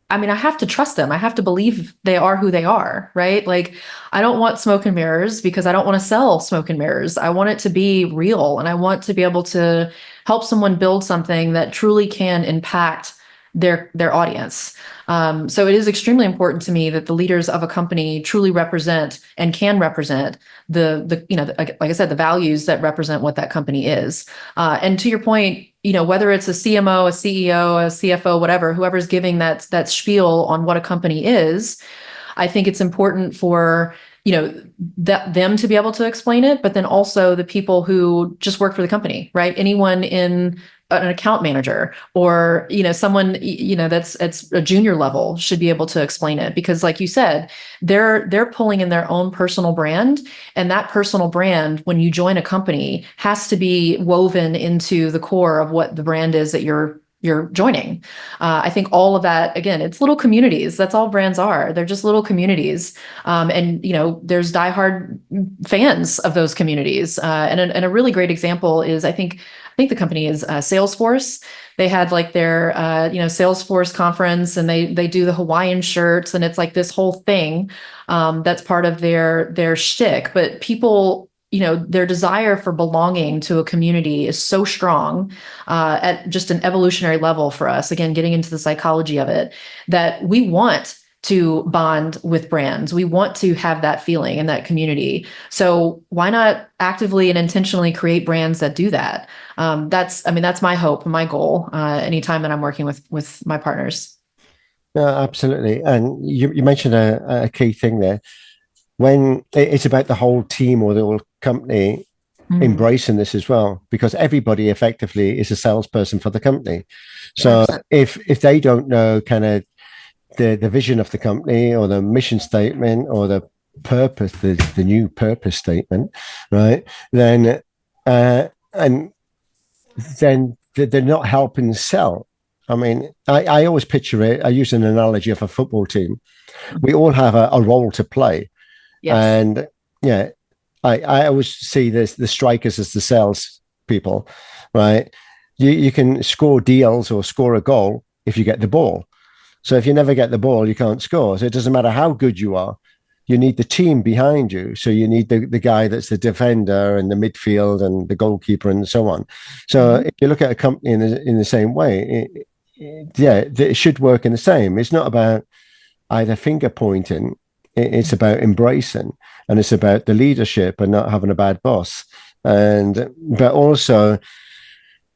I have to trust them. I have to believe they are who they are, right? Like, I don't want smoke and mirrors, because I don't want to sell smoke and mirrors. I want it to be real, and I want to be able to help someone build something that truly can impact their audience. So it is extremely important to me that the leaders of a company truly represent and can represent like I said, the values that represent what that company is. And to your point, whether it's a CMO, a CEO, a CFO, whatever, whoever's giving that spiel on what a company is, I think it's important for them to be able to explain it, but then also the people who just work for the company, right? Anyone in an account manager or, someone, that's a junior level should be able to explain it, because like you said, they're pulling in their own personal brand, and that personal brand, when you join a company, has to be woven into the core of what the brand is that you're joining. I think all of that, again, it's little communities. That's all brands are. They're just little communities. And there's diehard fans of those communities. And a really great example is, I think the company is Salesforce. They had like their Salesforce conference, and they do the Hawaiian shirts, and it's like this whole thing that's part of their shtick. But people their desire for belonging to a community is so strong at just an evolutionary level for us, again, getting into the psychology of it, that we want to bond with brands. We want to have that feeling in that community. So why not actively and intentionally create brands that do that? That's my hope, my goal, anytime that I'm working with my partners. No, absolutely. And you mentioned a key thing there. When it's about the whole team or the whole company embracing this as well, because everybody effectively is a salesperson for the company. So 100%. if they don't know kind of the vision of the company or the mission statement or the purpose, the new purpose statement, right? Then and then they're not helping sell. I mean, I always picture it. I use an analogy of a football team. We all have a role to play. Yes. And yeah, I always see the strikers as the sales people, right? You can score deals or score a goal if you get the ball. So if you never get the ball, you can't score. So it doesn't matter how good you are. You need the team behind you. So you need the guy that's the defender and the midfield and the goalkeeper and so on. So if you look at a company in the same way, it should work in the same. It's not about either finger pointing. It's about embracing, and it's about the leadership and not having a bad boss. But also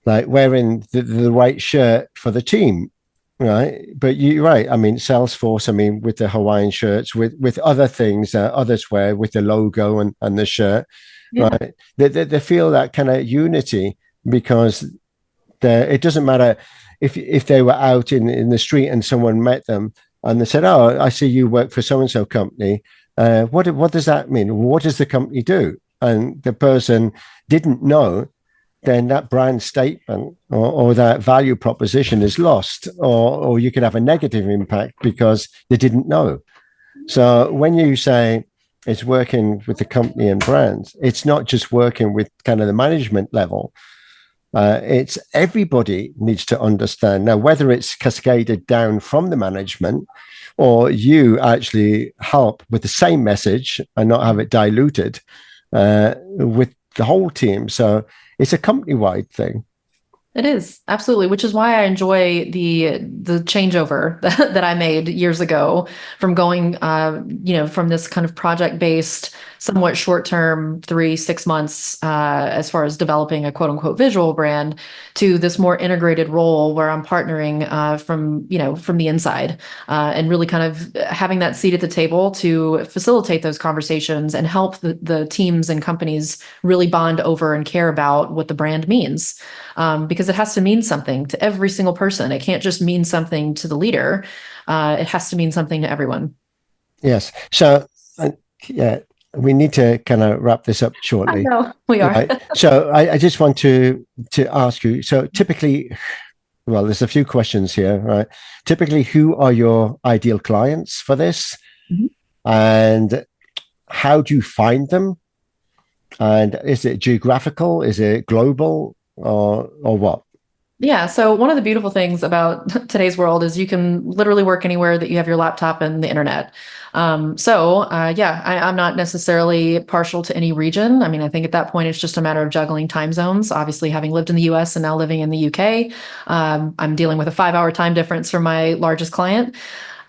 like wearing the right shirt for the team. Right. But you're right. I mean, Salesforce, with the Hawaiian shirts, with other things that others wear with the logo and the shirt, right? They feel that kind of unity because it doesn't matter if they were out in the street and someone met them and they said, "Oh, I see you work for so-and-so company. What does that mean? What does the company do?" And the person didn't know, then that brand statement or that value proposition is lost, or you could have a negative impact because they didn't know. So when you say it's working with the company and brands, it's not just working with kind of the management level. It's everybody needs to understand. Now, whether it's cascaded down from the management or you actually help with the same message and not have it diluted with the whole team. So it's a company-wide thing. It is, absolutely, which is why I enjoy the changeover that I made years ago from going, from this kind of project-based, somewhat short-term, 3-6 months, as far as developing a quote-unquote visual brand, to this more integrated role where I'm partnering from the inside and really kind of having that seat at the table to facilitate those conversations and help the teams and companies really bond over and care about what the brand means. Because it has to mean something to every single person. It can't just mean something to the leader. It has to mean something to everyone. Yes. So, we need to kind of wrap this up shortly. I know, we are. Right? So I just want to ask you, so typically, well, there's a few questions here, right? Typically, who are your ideal clients for this? Mm-hmm. And how do you find them? And is it geographical? Is it global? Or what? Yeah. So one of the beautiful things about today's world is you can literally work anywhere that you have your laptop and the internet. I'm not necessarily partial to any region. I think at that point, it's just a matter of juggling time zones. Obviously, having lived in the US and now living in the UK, I'm dealing with a 5-hour time difference for my largest client.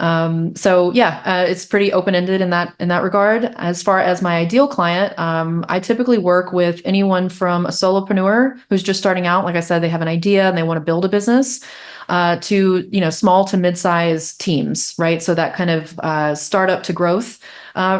It's pretty open-ended in that regard. As far as my ideal client, I typically work with anyone from a solopreneur who's just starting out. Like I said, they have an idea and they want to build a business, to, small to mid-size teams, right? So that kind of startup to growth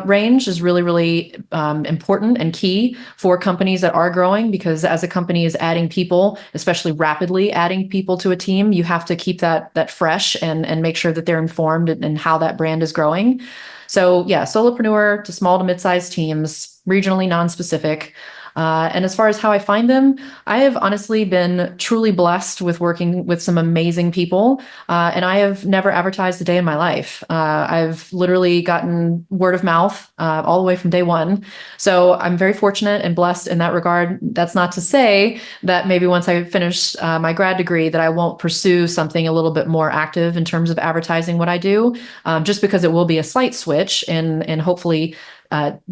range is really, really important and key for companies that are growing, because as a company is adding people, especially rapidly adding people to a team, you have to keep that fresh and make sure that they're informed in how that brand is growing. So yeah, solopreneur to small to mid-sized teams, regionally non-specific. And as far as how I find them, I have honestly been truly blessed with working with some amazing people. And I have never advertised a day in my life. I've literally gotten word of mouth all the way from day one. So I'm very fortunate and blessed in that regard. That's not to say that maybe once I finish my grad degree that I won't pursue something a little bit more active in terms of advertising what I do, just because it will be a slight switch and hopefully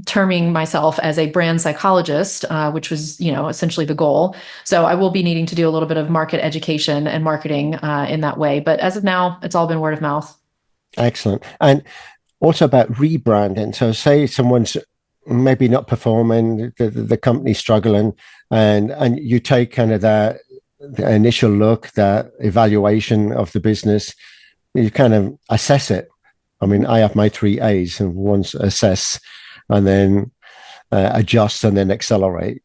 terming myself as a brand psychologist, which was, essentially the goal. So I will be needing to do a little bit of market education and marketing in that way. But as of now, it's all been word of mouth. Excellent. And also about rebranding. So say someone's maybe not performing, the company's struggling, and you take kind of the initial look, that evaluation of the business, you kind of assess it. I mean, I have my 3 A's, and one's assess, and then adjust, and then accelerate.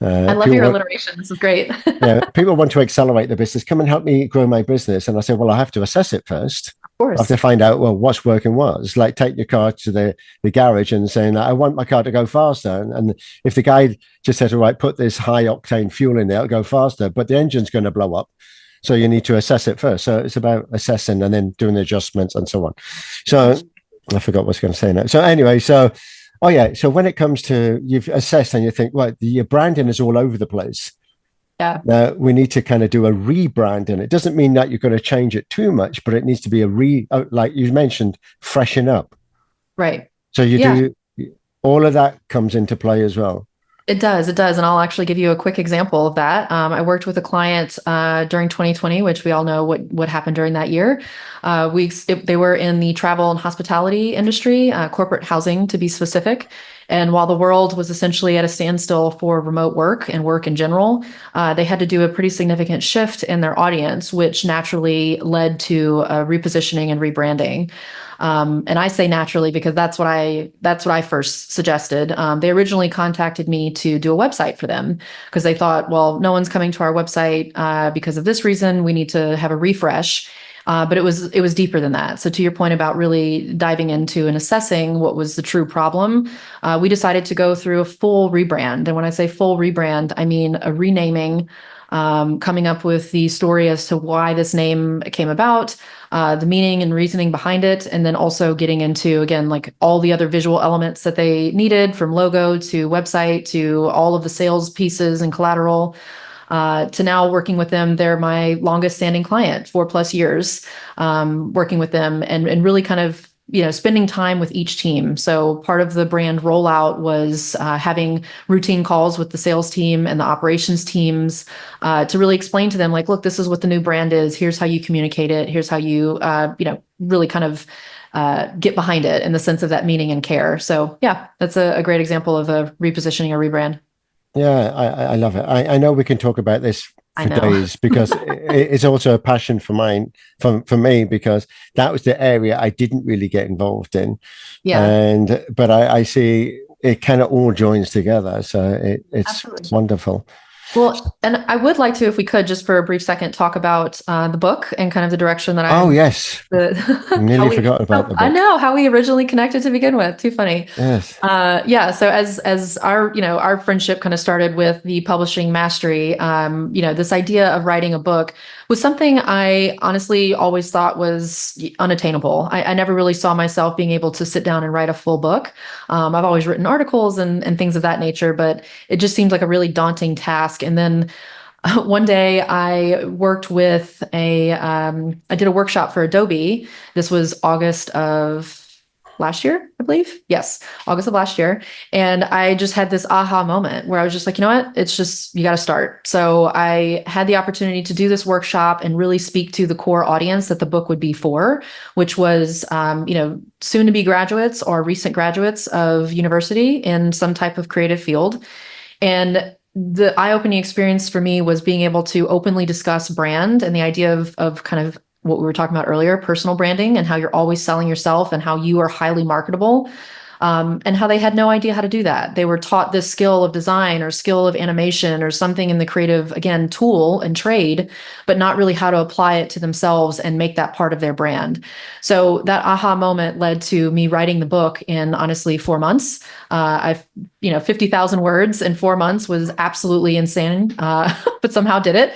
I love your alliteration. This is great. Yeah, people want to accelerate the business. Come and help me grow my business. And I say, well, I have to assess it first. Of course. I have to find out, well, what's working what. It's like taking your car to the garage and saying, I want my car to go faster. And if the guy just says, all right, put this high octane fuel in there, it'll go faster, but the engine's going to blow up. So you need to assess it first. So it's about assessing and then doing the adjustments and so on. So I forgot what I was going to say now. So anyway, oh yeah. So when it comes to, you've assessed and you think, well, your branding is all over the place. Yeah. Now we need to kind of do a rebranding. It doesn't mean that you're going to change it too much, but it needs to be like you mentioned, freshen up. Right. So you do, all of that comes into play as well. It does. And I'll actually give you a quick example of that. I worked with a client during 2020, which we all know what happened during that year. They were in the travel and hospitality industry, corporate housing to be specific. And while the world was essentially at a standstill for remote work and work in general, they had to do a pretty significant shift in their audience, which naturally led to repositioning and rebranding. And I say naturally because that's what I first suggested. They originally contacted me to do a website for them because they thought, well, no one's coming to our website because of this reason. We need to have a refresh. But it was deeper than that. So to your point about really diving into and assessing what was the true problem, we decided to go through a full rebrand. And when I say full rebrand, I mean a renaming, coming up with the story as to why this name came about, the meaning and reasoning behind it, and then also getting into, again, like all the other visual elements that they needed, from logo to website to all of the sales pieces and collateral. To now working with them. They're my longest standing client, 4+ years, working with them and really kind of, spending time with each team. So part of the brand rollout was having routine calls with the sales team and the operations teams to really explain to them, like, look, this is what the new brand is. Here's how you communicate it. Here's how you, really kind of get behind it in the sense of that meaning and care. So yeah, that's a great example of a repositioning or rebrand. Yeah, I love it. I know we can talk about this for days because it's also a passion for me, because that was the area I didn't really get involved in. Yeah. But I see it kind of all joins together. So it's Absolutely. Wonderful. Well, and I would like to, if we could, just for a brief second, talk about the book and kind of the direction that I. Oh, yes. Nearly forgot about the book. I know how we originally connected to begin with. Too funny. Yes. So as our friendship kind of started with the publishing mastery, this idea of writing a book was something I honestly always thought was unattainable. I never really saw myself being able to sit down and write a full book. I've always written articles and things of that nature, but it just seemed like a really daunting task. And then one day I worked with I did a workshop for Adobe. This was August of last year, I believe. Yes, August of last year. And I just had this aha moment where I was just like, you know what? It's just, you got to start. So I had the opportunity to do this workshop and really speak to the core audience that the book would be for, which was, soon to be graduates or recent graduates of university in some type of creative field. And the eye-opening experience for me was being able to openly discuss brand and the idea of kind of what we were talking about earlier, personal branding, and how you're always selling yourself and how you are highly marketable, and how they had no idea how to do that. They were taught this skill of design or skill of animation or something in the creative, again, tool and trade, but not really how to apply it to themselves and make that part of their brand. So that aha moment led to me writing the book in, honestly, 4 months. 50,000 words in 4 months was absolutely insane, but somehow did it.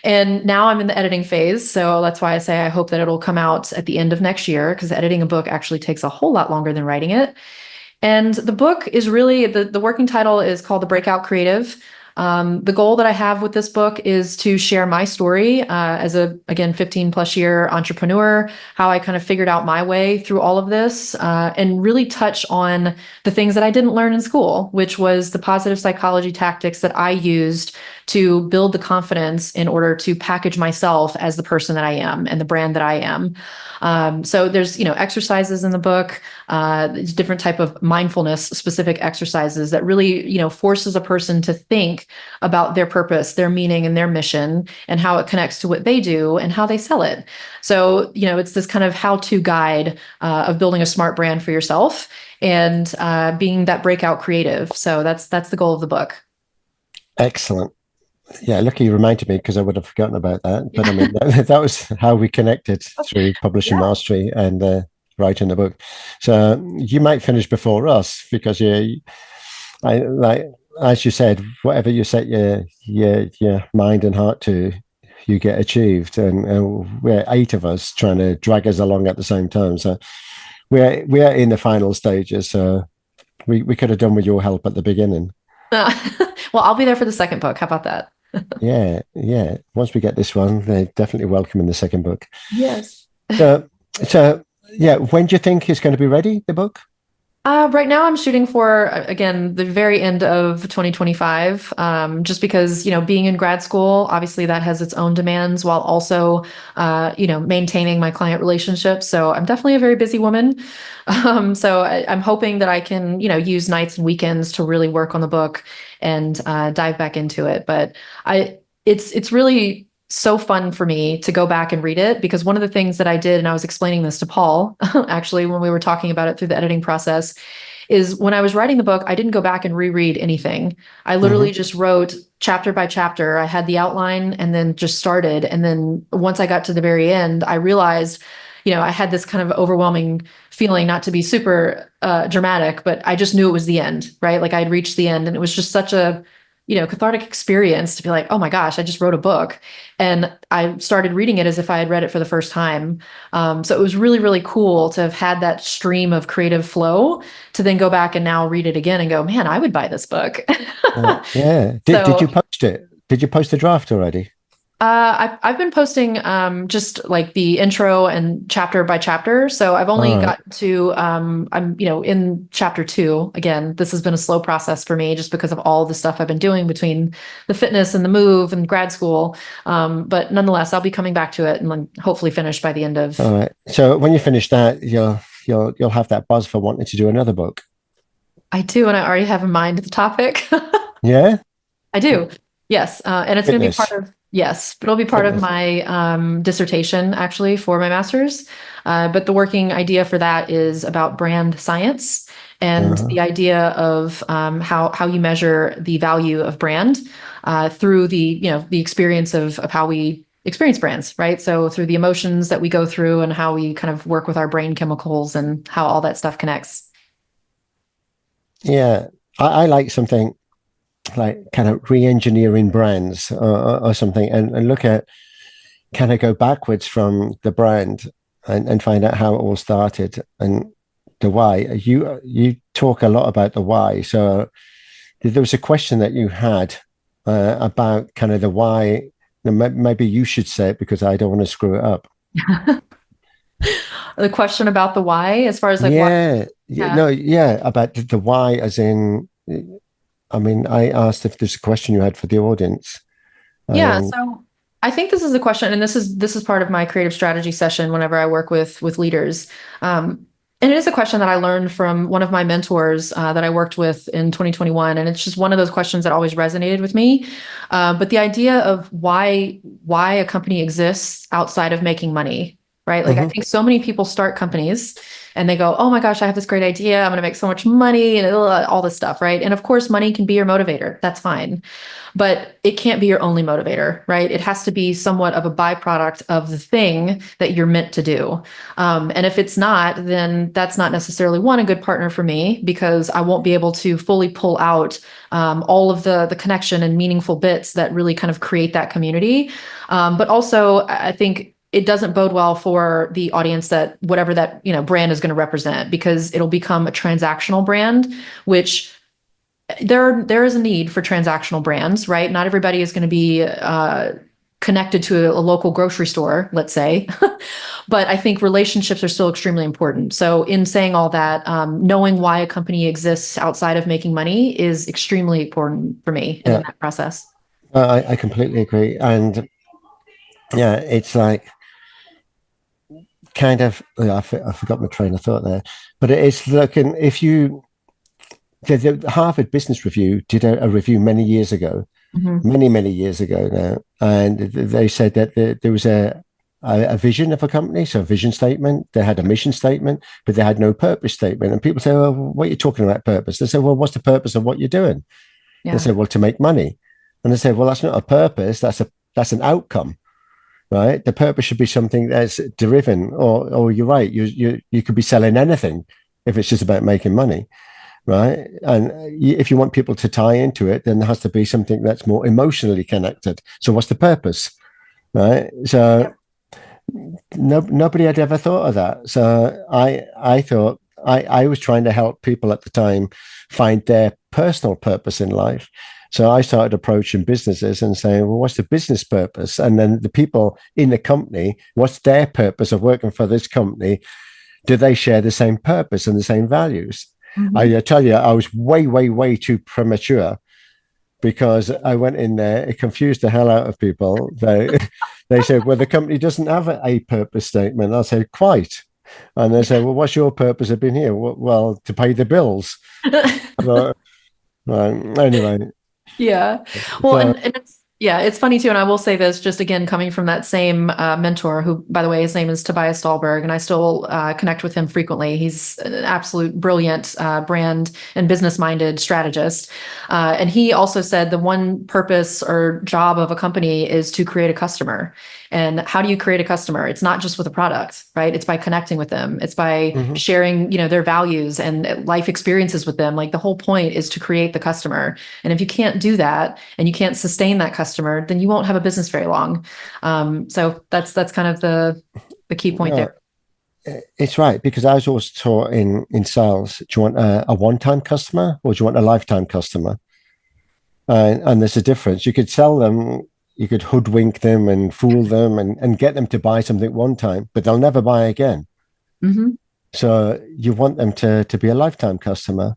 And now I'm in the editing phase. So that's why I say I hope that it'll come out at the end of next year, because editing a book actually takes a whole lot longer than writing it. And the book is really, the working title is called The Breakout Creative. The goal that I have with this book is to share my story as again, 15 plus year entrepreneur, how I kind of figured out my way through all of this, and really touch on the things that I didn't learn in school, which was the positive psychology tactics that I used to build the confidence in order to package myself as the person that I am and the brand that I am. So there's, exercises in the book, different type of mindfulness specific exercises that really, forces a person to think about their purpose, their meaning, and their mission, and how it connects to what they do and how they sell it. So, it's this kind of how-to guide of building a smart brand for yourself and being that breakout creative. So that's the goal of the book. Excellent. Yeah, lucky you reminded me because I would have forgotten about that. But I mean, that was how we connected through Publishing Mastery and writing the book. So you might finish before us because as you said, whatever you set your mind and heart to, you get achieved. And we're 8 of us trying to drag us along at the same time. So we're in the final stages. So we could have done with your help at the beginning. Well, I'll be there for the second book. How about that? Yeah. Once we get this one, they're definitely welcome in the second book. Yes. So yeah, when do you think it's going to be ready, the book? Right now I'm shooting for, again, the very end of 2025, just because, being in grad school, obviously that has its own demands while also, maintaining my client relationships. So I'm definitely a very busy woman. So I'm hoping that I can, use nights and weekends to really work on the book and dive back into it. But it's really so fun for me to go back and read it, because one of the things that I did, and I was explaining this to Paul, actually, when we were talking about it through the editing process, is when I was writing the book, I didn't go back and reread anything. I literally just wrote chapter by chapter. I had the outline and then just started. And then once I got to the very end, I realized, I had this kind of overwhelming feeling, not to be super dramatic, but I just knew it was the end, right? Like I'd reached the end, and it was just such a cathartic experience to be like, oh my gosh, I just wrote a book. And I started reading it as if I had read it for the first time. So it was really, really cool to have had that stream of creative flow to then go back and now read it again and go, man, I would buy this book. Yeah. Did you post it? Did you post the draft already? I've been posting just like the intro and chapter by chapter. So I've only gotten to I'm in chapter 2. Again, this has been a slow process for me just because of all the stuff I've been doing between the fitness and the move and grad school. But nonetheless, I'll be coming back to it and then hopefully finish by the end of. All right. So when you finish that, you'll have that buzz for wanting to do another book. I do, and I already have in mind the topic. Yeah, I do. Yes, and it's going to be part of. Yes, it'll be part of my dissertation, actually, for my master's. But the working idea for that is about brand science and the idea of how you measure the value of brand through the experience of how we experience brands, right? So through the emotions that we go through and how we kind of work with our brain chemicals and how all that stuff connects. Yeah, I like something like kind of re-engineering brands or something, and look at, kind of go backwards from the brand and find out how it all started and the why. You talk a lot about the why. So there was a question that you had about kind of the why. Maybe you should say it because I don't want to screw it up. The question about the why, as far as like about the why, as in, I mean, I asked if there's a question you had for the audience. So I think this is a question, and this is part of my creative strategy session whenever I work with leaders. And it is a question that I learned from one of my mentors that I worked with in 2021. And it's just one of those questions that always resonated with me. But the idea of why a company exists outside of making money, right? Like I think so many people start companies and they go, oh my gosh, I have this great idea. I'm going to make so much money and all this stuff, right? And of course, money can be your motivator. That's fine. But it can't be your only motivator, right? It has to be somewhat of a byproduct of the thing that you're meant to do. And if it's not, then that's not necessarily a good partner for me, because I won't be able to fully pull out all of the connection and meaningful bits that really kind of create that community. But also, I think it doesn't bode well for the audience that whatever that brand is going to represent, because it'll become a transactional brand, which there is a need for transactional brands, right? Not everybody is going to be connected to a local grocery store, let's say. But I think relationships are still extremely important. So in saying all that, knowing why a company exists outside of making money is extremely important for me in that process. I completely agree. And yeah, it's like kind of, I forgot my train of thought there, but it's looking, if you, the Harvard Business Review did a review many years ago, many years ago now, and they said that there was a vision of a company, so a vision statement. They had a mission statement, but they had no purpose statement. And people say, "Well, what are you talking about purpose?" They say, "Well, what's the purpose of what you're doing?" They say, "Well, to make money." And they say, "Well, that's not a purpose. That's an outcome, right? The purpose should be something that's driven." Or you're right. You could be selling anything if it's just about making money. Right. And if you want people to tie into it, then there has to be something that's more emotionally connected. So what's the purpose? Right. So nobody had ever thought of that. So I thought I was trying to help people at the time find their personal purpose in life. So I started approaching businesses and saying, well, what's the business purpose? And then the people in the company, what's their purpose of working for this company? Do they share the same purpose and the same values? I tell you, I was way too premature because I went in there. It confused the hell out of people. They said, well, the company doesn't have a purpose statement. I said, quite. And they said, well, what's your purpose of being here? Well, to pay the bills. But, anyway. Yeah. Well, and it's funny too. And I will say this, just again, coming from that same mentor who, by the way, his name is 𝗙𝗘𝗪𝗏, and I still connect with him frequently. He's an absolute brilliant brand and business-minded strategist. And he also said the one purpose or job of a company is to create a customer. And how do you create a customer? It's not just with a product, right? It's by connecting with them. It's by sharing, their values and life experiences with them. Like the whole point is to create the customer. And if you can't do that and you can't sustain that customer, then you won't have a business very long. So that's kind of the key point there. It's right, because I was always taught in sales, do you want a one-time customer or do you want a lifetime customer? And there's a difference. You could sell them, you could hoodwink them and fool them and get them to buy something one time, but they'll never buy again. So you want them to be a lifetime customer.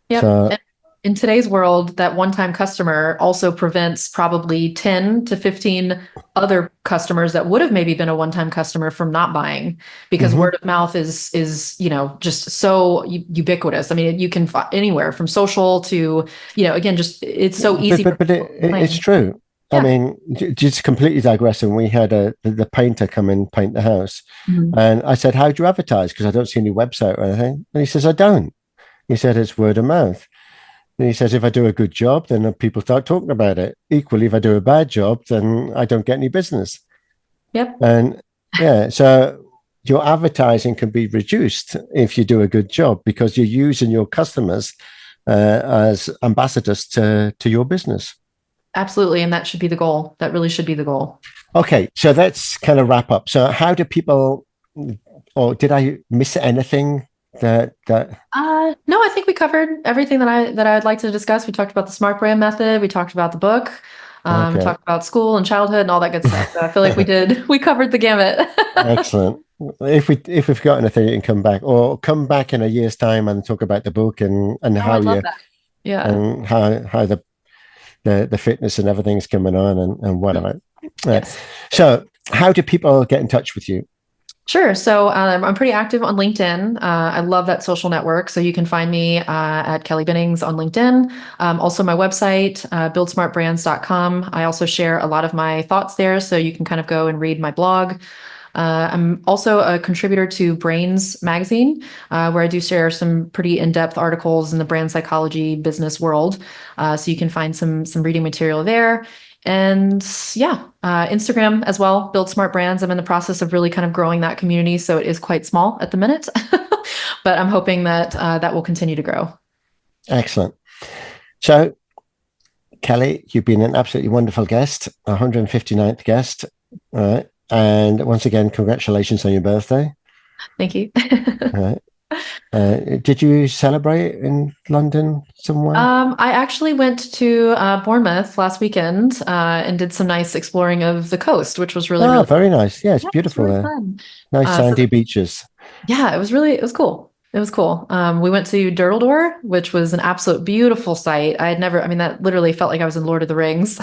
Yep. So, in today's world, that one-time customer also prevents probably 10 to 15 other customers that would have maybe been a one-time customer from not buying, because word of mouth is just so ubiquitous. I mean, you can find anywhere from social to, again, just it's so easy. But it's true. Yeah. I mean, just completely digressing. We had the painter come and paint the house, and I said, "How do you advertise? Because I don't see any website or anything." And he says, "I don't." He said, "It's word of mouth." And he says, if I do a good job, then people start talking about it. Equally, if I do a bad job, then I don't get any business. Yep. And so your advertising can be reduced if you do a good job, because you're using your customers as ambassadors to your business. Absolutely. And that should be the goal. That really should be the goal. Okay. So let's kind of wrap up. So how do people, or did I miss anything? No, I think we covered everything that I'd like to discuss. We talked about the SMART brand method. We talked about the book. We talked about school and childhood and all that good stuff. So I feel like we covered the gamut. Excellent. If we've got anything, you can come back in a year's time and talk about the book and how and how the fitness and everything's coming on and whatever. Yes. So how do people get in touch with you? Sure. So I'm pretty active on LinkedIn. I love that social network. So you can find me at Kelli Binnings on LinkedIn. Also my website, buildsmartbrands.com. I also share a lot of my thoughts there. So you can kind of go and read my blog. I'm also a contributor to Brains magazine, where I do share some pretty in-depth articles in the brand psychology business world. So you can find some reading material there. And Instagram as well, Build Smart Brands. I'm in the process of really kind of growing that community. So it is quite small at the minute, but I'm hoping that that will continue to grow. Excellent. So Kelli, you've been an absolutely wonderful guest, 159th guest. All right. And once again, congratulations on your birthday. Thank you. All right. Did you celebrate in London somewhere? I actually went to Bournemouth last weekend and did some nice exploring of the coast, which was really, really very nice. Yeah, it's Yeah, beautiful really there. fun. Nice sandy So beaches. yeah, it was cool. It was cool. We went to 𝗪𝗪𝗪𝗪, which was an absolute beautiful sight. I mean, that literally felt like I was in Lord of the Rings.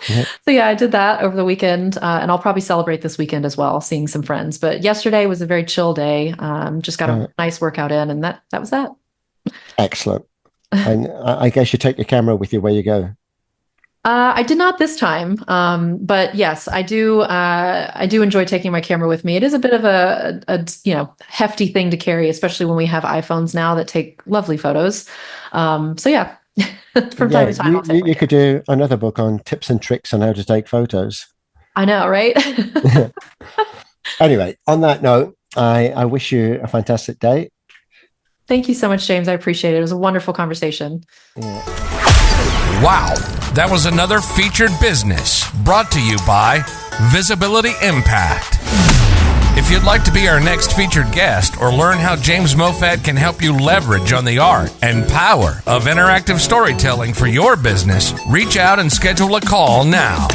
Yeah. So yeah, I did that over the weekend, and I'll probably celebrate this weekend as well, seeing some friends. But yesterday was a very chill day. Just got a nice workout in, and that was that. Excellent. And I guess you take your camera with you where you go. I did not this time, but yes, I do. I do enjoy taking my camera with me. It is a bit of a hefty thing to carry, especially when we have iPhones now that take lovely photos. So yeah, from time to time, you could do another book on tips and tricks on how to take photos. I know, right? Anyway, on that note, I wish you a fantastic day. Thank you so much, James. I appreciate it. It was a wonderful conversation. Yeah. Wow, that was another Featured Business brought to you by Visibility Impact. If you'd like to be our next featured guest or learn how James Moffat can help you leverage on the art and power of interactive storytelling for your business, reach out and schedule a call now.